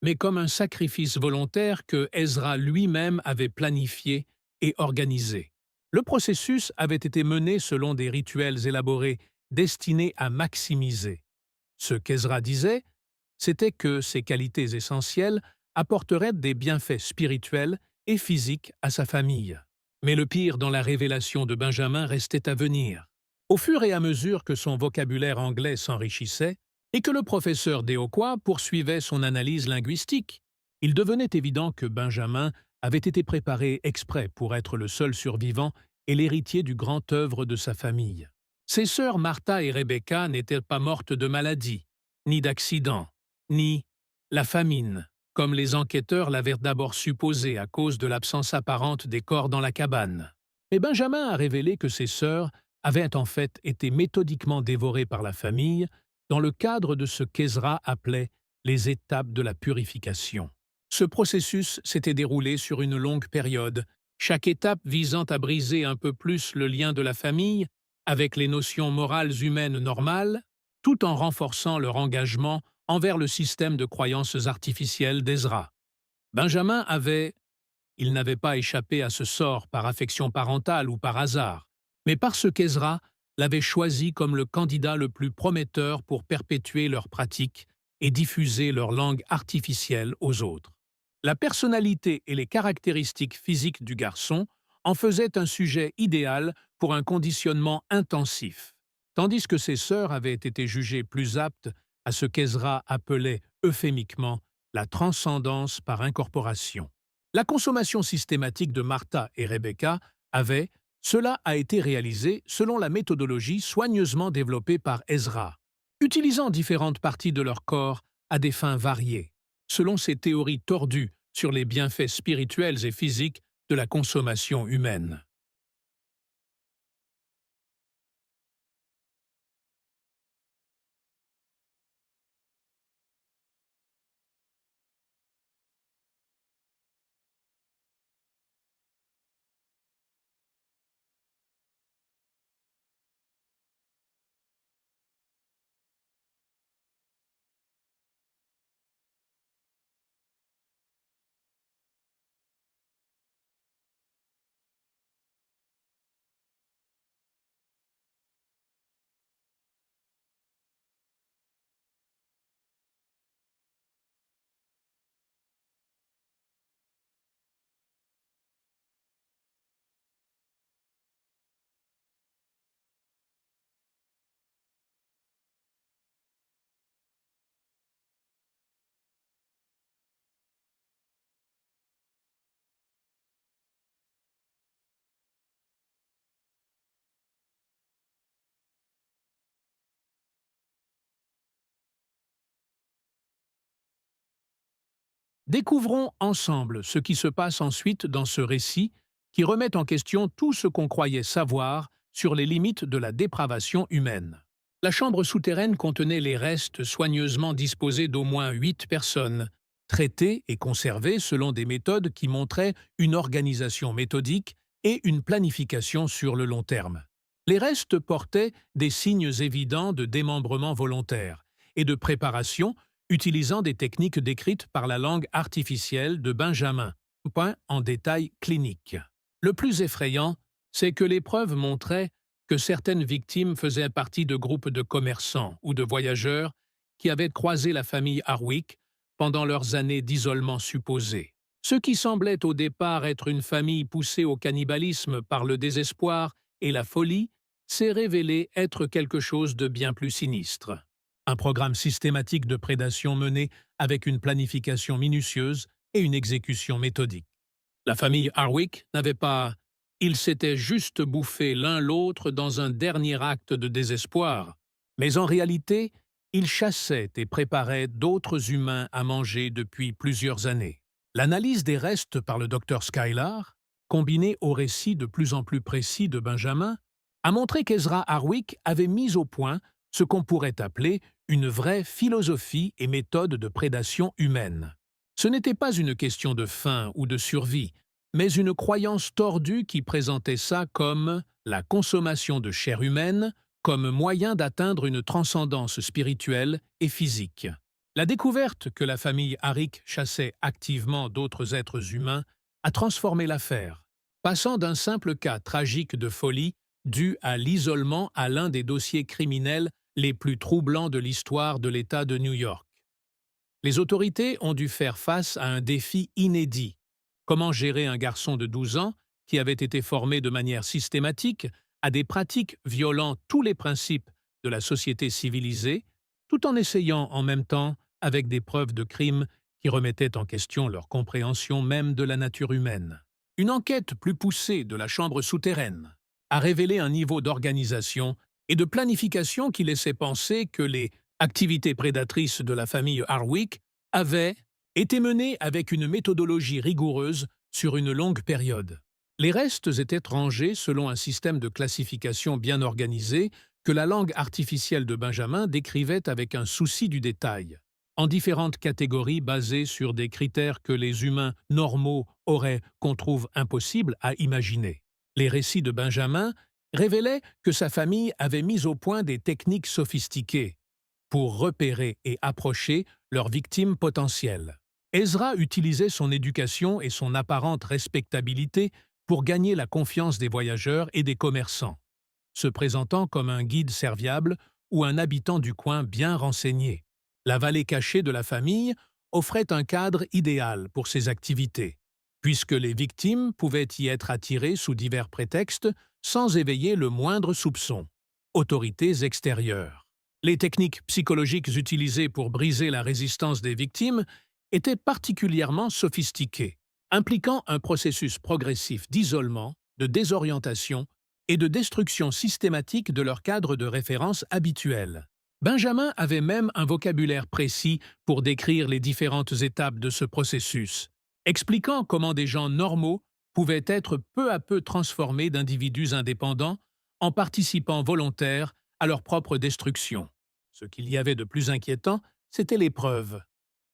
mais comme un sacrifice volontaire que Ezra lui-même avait planifié et organisée. Le processus avait été mené selon des rituels élaborés destinés à maximiser. Ce qu'Ezra disait, c'était que ces qualités essentielles apporteraient des bienfaits spirituels et physiques à sa famille. Mais le pire dans la révélation de Benjamin restait à venir. Au fur et à mesure que son vocabulaire anglais s'enrichissait et que le professeur Deokwa poursuivait son analyse linguistique, il devenait évident que Benjamin avait été préparé exprès pour être le seul survivant et l'héritier du grand œuvre de sa famille. Ses sœurs Martha et Rebecca n'étaient pas mortes de maladie, ni d'accident, ni la famine, comme les enquêteurs l'avaient d'abord supposé à cause de l'absence apparente des corps dans la cabane. Mais Benjamin a révélé que ses sœurs avaient en fait été méthodiquement dévorées par la famille dans le cadre de ce qu'Ezra appelait les étapes de la purification. Ce processus s'était déroulé sur une longue période, chaque étape visant à briser un peu plus le lien de la famille avec les notions morales humaines normales, tout en renforçant leur engagement envers le système de croyances artificielles d'Ezra. Benjamin il n'avait pas échappé à ce sort par affection parentale ou par hasard, mais parce qu'Ezra l'avait choisi comme le candidat le plus prometteur pour perpétuer leurs pratiques et diffuser leur langue artificielle aux autres. La personnalité et les caractéristiques physiques du garçon en faisaient un sujet idéal pour un conditionnement intensif, tandis que ses sœurs avaient été jugées plus aptes à ce qu'Ezra appelait euphémiquement la transcendance par incorporation. La consommation systématique de Martha et Rebecca cela a été réalisé selon la méthodologie soigneusement développée par Ezra, utilisant différentes parties de leur corps à des fins variées, selon ses théories tordues sur les bienfaits spirituels et physiques de la consommation humaine. Découvrons ensemble ce qui se passe ensuite dans ce récit qui remet en question tout ce qu'on croyait savoir sur les limites de la dépravation humaine. La chambre souterraine contenait les restes soigneusement disposés d'au moins 8 personnes, traitées et conservées selon des méthodes qui montraient une organisation méthodique et une planification sur le long terme. Les restes portaient des signes évidents de démembrement volontaire et de préparation utilisant des techniques décrites par la langue artificielle de Benjamin, point en détail clinique. Le plus effrayant, c'est que les preuves montraient que certaines victimes faisaient partie de groupes de commerçants ou de voyageurs qui avaient croisé la famille Harwick pendant leurs années d'isolement supposé. Ce qui semblait au départ être une famille poussée au cannibalisme par le désespoir et la folie s'est révélé être quelque chose de bien plus sinistre. Un programme systématique de prédation mené avec une planification minutieuse et une exécution méthodique. La famille Harwick n'avait pas... Ils s'étaient juste bouffés l'un l'autre dans un dernier acte de désespoir, mais en réalité, ils chassaient et préparaient d'autres humains à manger depuis plusieurs années. L'analyse des restes par le docteur Skylar, combinée au récit de plus en plus précis de Benjamin, a montré qu'Ezra Harwick avait mis au point ce qu'on pourrait appeler une vraie philosophie et méthode de prédation humaine. Ce n'était pas une question de faim ou de survie, mais une croyance tordue qui présentait ça comme la consommation de chair humaine comme moyen d'atteindre une transcendance spirituelle et physique. La découverte que la famille Harwick chassait activement d'autres êtres humains a transformé l'affaire, passant d'un simple cas tragique de folie dû à l'isolement à l'un des dossiers criminels les plus troublants de l'histoire de l'État de New York. Les autorités ont dû faire face à un défi inédit. Comment gérer un garçon de 12 ans qui avait été formé de manière systématique à des pratiques violant tous les principes de la société civilisée, tout en essayant en même temps avec des preuves de crimes qui remettaient en question leur compréhension même de la nature humaine. Une enquête plus poussée de la chambre souterraine a révélé un niveau d'organisation et de planification qui laissait penser que les activités prédatrices de la famille Harwick avaient été menées avec une méthodologie rigoureuse sur une longue période. Les restes étaient rangés selon un système de classification bien organisé que la langue artificielle de Benjamin décrivait avec un souci du détail, en différentes catégories basées sur des critères que les humains normaux auraient qu'on trouve impossible à imaginer. Les récits de Benjamin révélaient que sa famille avait mis au point des techniques sophistiquées pour repérer et approcher leurs victimes potentielles. Ezra utilisait son éducation et son apparente respectabilité pour gagner la confiance des voyageurs et des commerçants, se présentant comme un guide serviable ou un habitant du coin bien renseigné. La vallée cachée de la famille offrait un cadre idéal pour ces activités, puisque les victimes pouvaient y être attirées sous divers prétextes sans éveiller le moindre soupçon. Autorités extérieures. Les techniques psychologiques utilisées pour briser la résistance des victimes étaient particulièrement sophistiquées, impliquant un processus progressif d'isolement, de désorientation et de destruction systématique de leur cadre de référence habituel. Benjamin avait même un vocabulaire précis pour décrire les différentes étapes de ce processus, expliquant comment des gens normaux pouvaient être peu à peu transformés d'individus indépendants en participants volontaires à leur propre destruction. Ce qu'il y avait de plus inquiétant, c'était les preuves.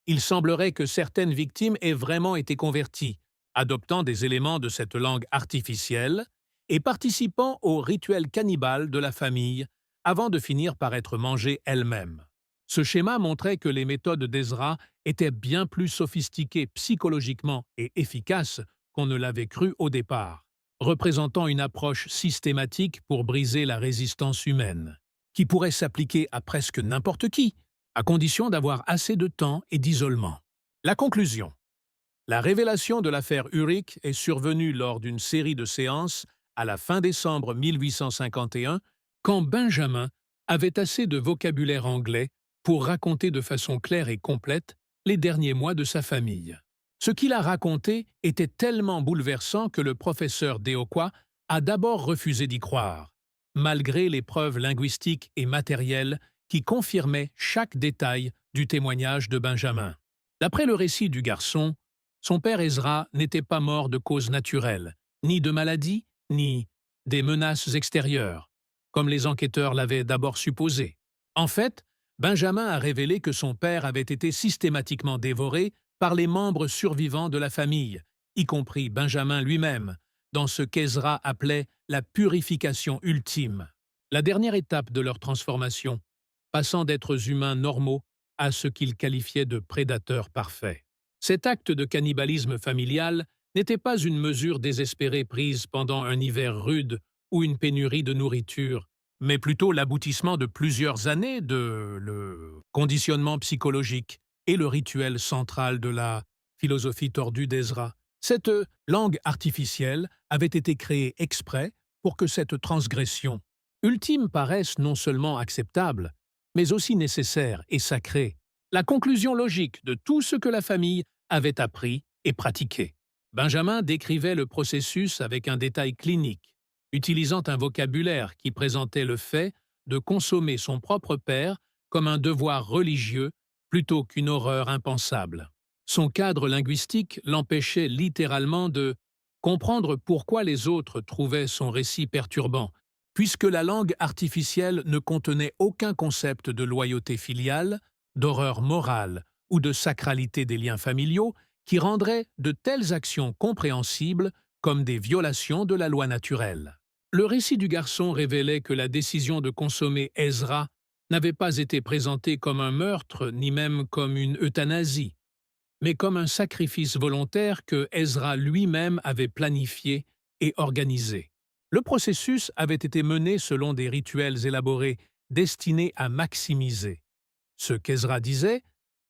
Il semblerait que certaines victimes aient vraiment été converties, adoptant des éléments de cette langue artificielle et participant au rituel cannibale de la famille avant de finir par être mangées elles-mêmes. Ce schéma montrait que les méthodes d'Ezra étaient bien plus sophistiquées psychologiquement et efficaces qu'on ne l'avait cru au départ, représentant une approche systématique pour briser la résistance humaine, qui pourrait s'appliquer à presque n'importe qui, à condition d'avoir assez de temps et d'isolement. La conclusion. La révélation de l'affaire Urich est survenue lors d'une série de séances à la fin décembre 1851, quand Benjamin avait assez de vocabulaire anglais pour raconter de façon claire et complète les derniers mois de sa famille. Ce qu'il a raconté était tellement bouleversant que le professeur Deoqua a d'abord refusé d'y croire, malgré les preuves linguistiques et matérielles qui confirmaient chaque détail du témoignage de Benjamin. D'après le récit du garçon, son père Ezra n'était pas mort de cause naturelle, ni de maladie, ni des menaces extérieures, comme les enquêteurs l'avaient d'abord supposé. En fait, Benjamin a révélé que son père avait été systématiquement dévoré par les membres survivants de la famille, y compris Benjamin lui-même, dans ce qu'Ezra appelait la purification ultime, la dernière étape de leur transformation, passant d'êtres humains normaux à ce qu'il qualifiait de prédateurs parfaits. Cet acte de cannibalisme familial n'était pas une mesure désespérée prise pendant un hiver rude ou une pénurie de nourriture, mais plutôt l'aboutissement de plusieurs années de le conditionnement psychologique et le rituel central de la philosophie tordue d'Ezra. Cette langue artificielle avait été créée exprès pour que cette transgression ultime paraisse non seulement acceptable, mais aussi nécessaire et sacrée, la conclusion logique de tout ce que la famille avait appris et pratiqué. Benjamin décrivait le processus avec un détail clinique, utilisant un vocabulaire qui présentait le fait de consommer son propre père comme un devoir religieux plutôt qu'une horreur impensable. Son cadre linguistique l'empêchait littéralement de comprendre pourquoi les autres trouvaient son récit perturbant, puisque la langue artificielle ne contenait aucun concept de loyauté filiale, d'horreur morale ou de sacralité des liens familiaux qui rendrait de telles actions compréhensibles comme des violations de la loi naturelle. Le récit du garçon révélait que la décision de consommer Ezra n'avait pas été présentée comme un meurtre ni même comme une euthanasie, mais comme un sacrifice volontaire que Ezra lui-même avait planifié et organisée. Le processus avait été mené selon des rituels élaborés destinés à maximiser. Ce qu'Ezra disait,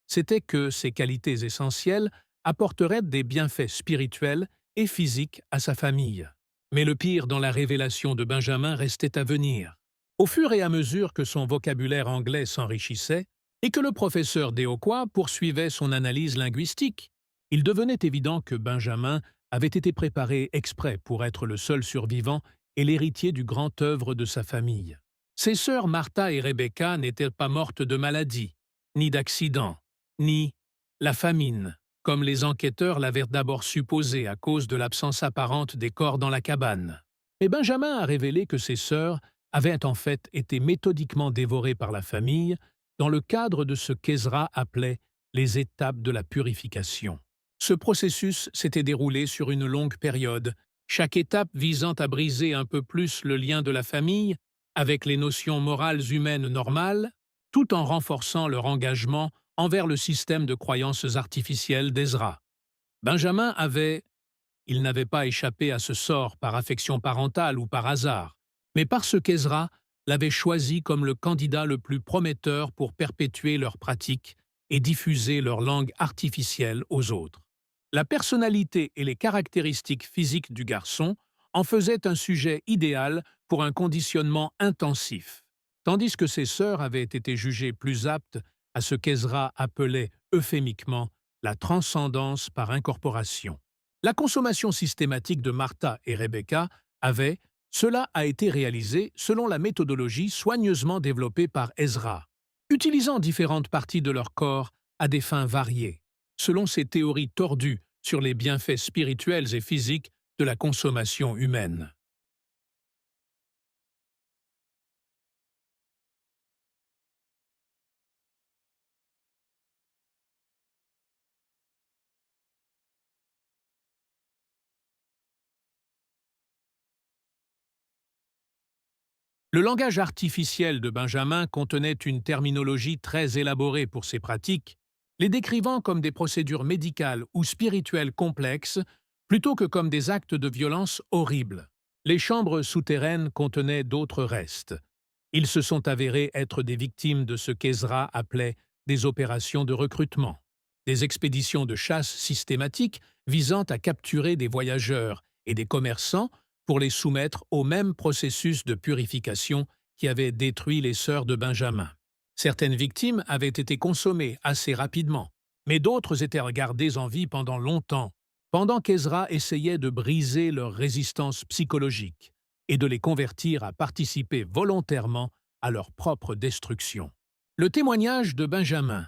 c'était que ces qualités essentielles apporteraient des bienfaits spirituels et physiques à sa famille. Mais le pire dans la révélation de Benjamin restait à venir. Au fur et à mesure que son vocabulaire anglais s'enrichissait et que le professeur Deoqua poursuivait son analyse linguistique, il devenait évident que Benjamin avait été préparé exprès pour être le seul survivant et l'héritier du grand œuvre de sa famille. Ses sœurs Martha et Rebecca n'étaient pas mortes de maladie, ni d'accident, ni la famine, comme les enquêteurs l'avaient d'abord supposé à cause de l'absence apparente des corps dans la cabane. Mais Benjamin a révélé que ses sœurs avaient en fait été méthodiquement dévorées par la famille dans le cadre de ce qu'Ezra appelait les étapes de la purification. Ce processus s'était déroulé sur une longue période, chaque étape visant à briser un peu plus le lien de la famille avec les notions morales humaines normales, tout en renforçant leur engagement envers le système de croyances artificielles d'Ezra. Benjamin il n'avait pas échappé à ce sort par affection parentale ou par hasard, mais parce qu'Ezra l'avait choisi comme le candidat le plus prometteur pour perpétuer leurs pratiques et diffuser leur langue artificielle aux autres. La personnalité et les caractéristiques physiques du garçon en faisaient un sujet idéal pour un conditionnement intensif, tandis que ses sœurs avaient été jugées plus aptes à ce qu'Ezra appelait euphémiquement la transcendance par incorporation. La consommation systématique de Martha et Rebecca cela a été réalisé selon la méthodologie soigneusement développée par Ezra, utilisant différentes parties de leur corps à des fins variées, selon ses théories tordues sur les bienfaits spirituels et physiques de la consommation humaine. Le langage artificiel de Benjamin contenait une terminologie très élaborée pour ces pratiques, les décrivant comme des procédures médicales ou spirituelles complexes plutôt que comme des actes de violence horribles. Les chambres souterraines contenaient d'autres restes. Ils se sont avérés être des victimes de ce qu'Ezra appelait des opérations de recrutement, des expéditions de chasse systématiques visant à capturer des voyageurs et des commerçants pour les soumettre au même processus de purification qui avait détruit les sœurs de Benjamin. Certaines victimes avaient été consommées assez rapidement, mais d'autres étaient gardées en vie pendant longtemps, pendant qu'Ezra essayait de briser leur résistance psychologique et de les convertir à participer volontairement à leur propre destruction. Le témoignage de Benjamin.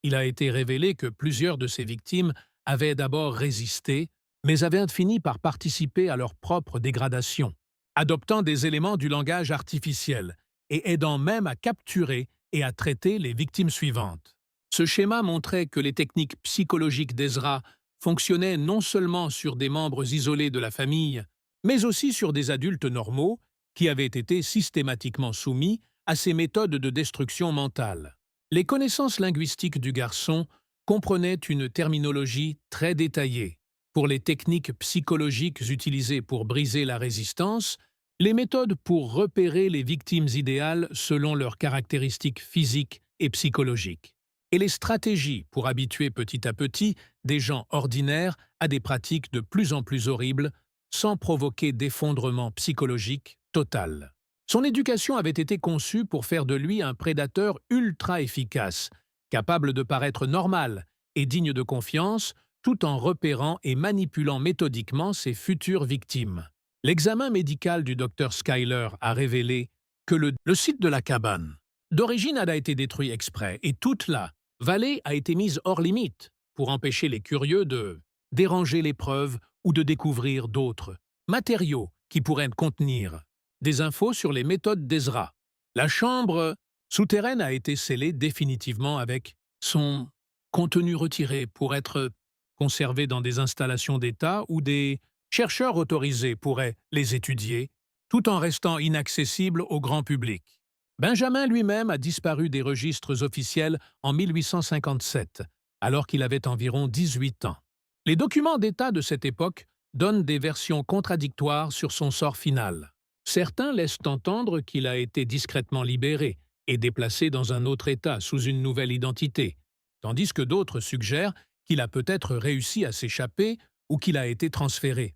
Il a été révélé que plusieurs de ces victimes avaient d'abord résisté, mais avaient fini par participer à leur propre dégradation, adoptant des éléments du langage artificiel et aidant même à capturer et à traiter les victimes suivantes. Ce schéma montrait que les techniques psychologiques d'Ezra fonctionnaient non seulement sur des membres isolés de la famille, mais aussi sur des adultes normaux qui avaient été systématiquement soumis à ces méthodes de destruction mentale. Les connaissances linguistiques du garçon comprenaient une terminologie très détaillée. Pour les techniques psychologiques utilisées pour briser la résistance, les méthodes pour repérer les victimes idéales selon leurs caractéristiques physiques et psychologiques, et les stratégies pour habituer petit à petit des gens ordinaires à des pratiques de plus en plus horribles sans provoquer d'effondrement psychologique total. Son éducation avait été conçue pour faire de lui un prédateur ultra efficace, capable de paraître normal et digne de confiance, tout en repérant et manipulant méthodiquement ses futures victimes. L'examen médical du docteur Schuyler a révélé que le site de la cabane, d'origine, a été détruit exprès et toute la vallée a été mise hors limite pour empêcher les curieux de déranger les preuves ou de découvrir d'autres matériaux qui pourraient contenir des infos sur les méthodes d'Ezra. La chambre souterraine a été scellée définitivement avec son contenu retiré pour être conservés dans des installations d'État où des chercheurs autorisés pourraient les étudier, tout en restant inaccessibles au grand public. Benjamin lui-même a disparu des registres officiels en 1857, alors qu'il avait environ 18 ans. Les documents d'État de cette époque donnent des versions contradictoires sur son sort final. Certains laissent entendre qu'il a été discrètement libéré et déplacé dans un autre État sous une nouvelle identité, tandis que d'autres suggèrent qu'il a peut-être réussi à s'échapper ou qu'il a été transféré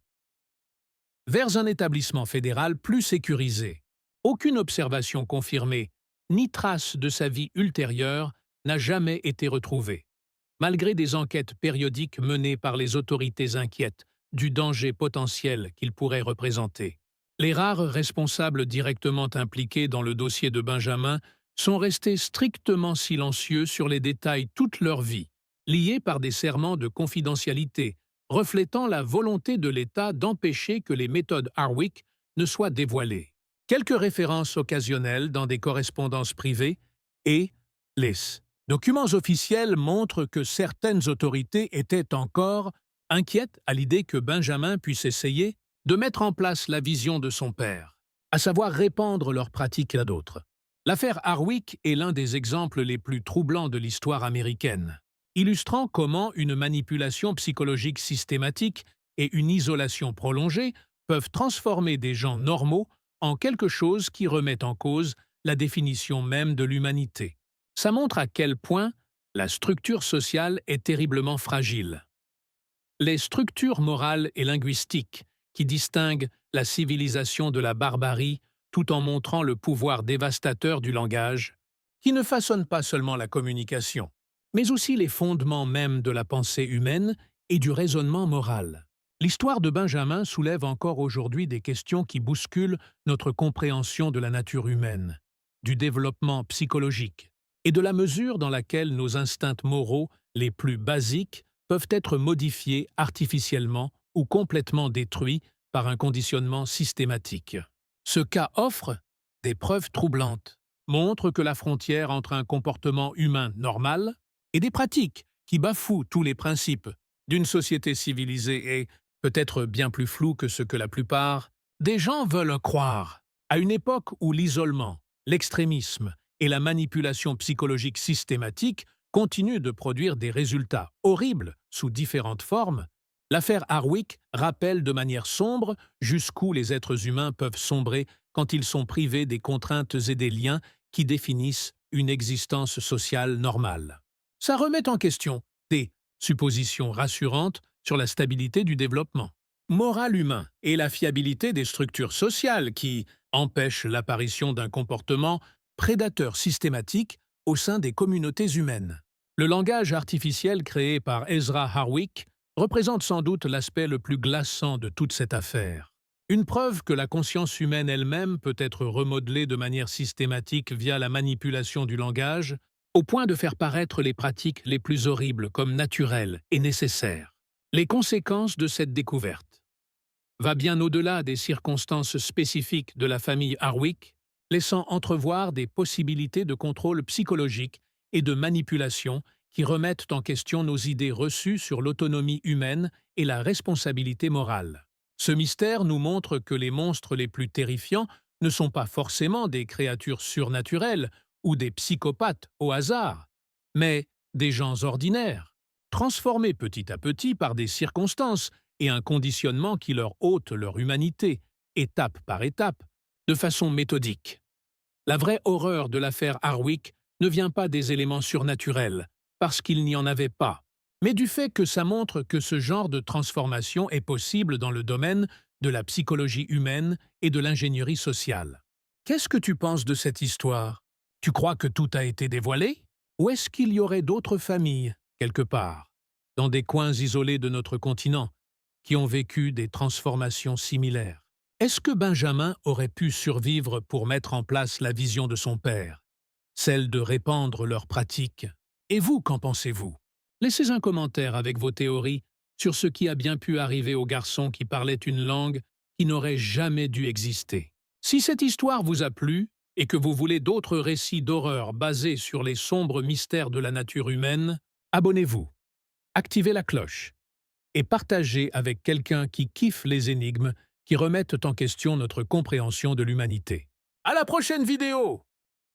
vers un établissement fédéral plus sécurisé. Aucune observation confirmée, ni trace de sa vie ultérieure, n'a jamais été retrouvée, malgré des enquêtes périodiques menées par les autorités inquiètes du danger potentiel qu'il pourrait représenter. Les rares responsables directement impliqués dans le dossier de Benjamin sont restés strictement silencieux sur les détails toute leur vie, liés par des serments de confidentialité, reflétant la volonté de l'État d'empêcher que les méthodes Harwick ne soient dévoilées. Quelques références occasionnelles dans des correspondances privées et les documents officiels montrent que certaines autorités étaient encore inquiètes à l'idée que Benjamin puisse essayer de mettre en place la vision de son père, à savoir répandre leurs pratiques à d'autres. L'affaire Harwick est l'un des exemples les plus troublants de l'histoire américaine, illustrant comment une manipulation psychologique systématique et une isolation prolongée peuvent transformer des gens normaux en quelque chose qui remet en cause la définition même de l'humanité. Ça montre à quel point la structure sociale est terriblement fragile. Les structures morales et linguistiques qui distinguent la civilisation de la barbarie tout en montrant le pouvoir dévastateur du langage, qui ne façonne pas seulement la communication, mais aussi les fondements mêmes de la pensée humaine et du raisonnement moral. L'histoire de Benjamin soulève encore aujourd'hui des questions qui bousculent notre compréhension de la nature humaine, du développement psychologique et de la mesure dans laquelle nos instincts moraux les plus basiques peuvent être modifiés artificiellement ou complètement détruits par un conditionnement systématique. Ce cas offre des preuves troublantes, montre que la frontière entre un comportement humain normal et des pratiques qui bafouent tous les principes d'une société civilisée est peut-être bien plus floue que ce que la plupart des gens veulent croire. À une époque où l'isolement, l'extrémisme et la manipulation psychologique systématique continuent de produire des résultats horribles sous différentes formes, l'affaire Harwick rappelle de manière sombre jusqu'où les êtres humains peuvent sombrer quand ils sont privés des contraintes et des liens qui définissent une existence sociale normale. Ça remet en question des suppositions rassurantes sur la stabilité du développement moral humain et la fiabilité des structures sociales qui empêchent l'apparition d'un comportement prédateur systématique au sein des communautés humaines. Le langage artificiel créé par Ezra Harwick représente sans doute l'aspect le plus glaçant de toute cette affaire. Une preuve que la conscience humaine elle-même peut être remodelée de manière systématique via la manipulation du langage, au point de faire paraître les pratiques les plus horribles comme naturelles et nécessaires. Les conséquences de cette découverte va bien au-delà des circonstances spécifiques de la famille Harwick, laissant entrevoir des possibilités de contrôle psychologique et de manipulation qui remettent en question nos idées reçues sur l'autonomie humaine et la responsabilité morale. Ce mystère nous montre que les monstres les plus terrifiants ne sont pas forcément des créatures surnaturelles ou des psychopathes au hasard, mais des gens ordinaires, transformés petit à petit par des circonstances et un conditionnement qui leur ôte leur humanité, étape par étape, de façon méthodique. La vraie horreur de l'affaire Harwick ne vient pas des éléments surnaturels, parce qu'il n'y en avait pas, mais du fait que ça montre que ce genre de transformation est possible dans le domaine de la psychologie humaine et de l'ingénierie sociale. Qu'est-ce que tu penses de cette histoire? Tu crois que tout a été dévoilé? Ou est-ce qu'il y aurait d'autres familles, quelque part, dans des coins isolés de notre continent, qui ont vécu des transformations similaires? Est-ce que Benjamin aurait pu survivre pour mettre en place la vision de son père, celle de répandre leurs pratiques? Et vous, qu'en pensez-vous? Laissez un commentaire avec vos théories sur ce qui a bien pu arriver au garçon qui parlait une langue qui n'aurait jamais dû exister. Si cette histoire vous a plu et que vous voulez d'autres récits d'horreur basés sur les sombres mystères de la nature humaine, abonnez-vous, activez la cloche et partagez avec quelqu'un qui kiffe les énigmes qui remettent en question notre compréhension de l'humanité. À la prochaine vidéo!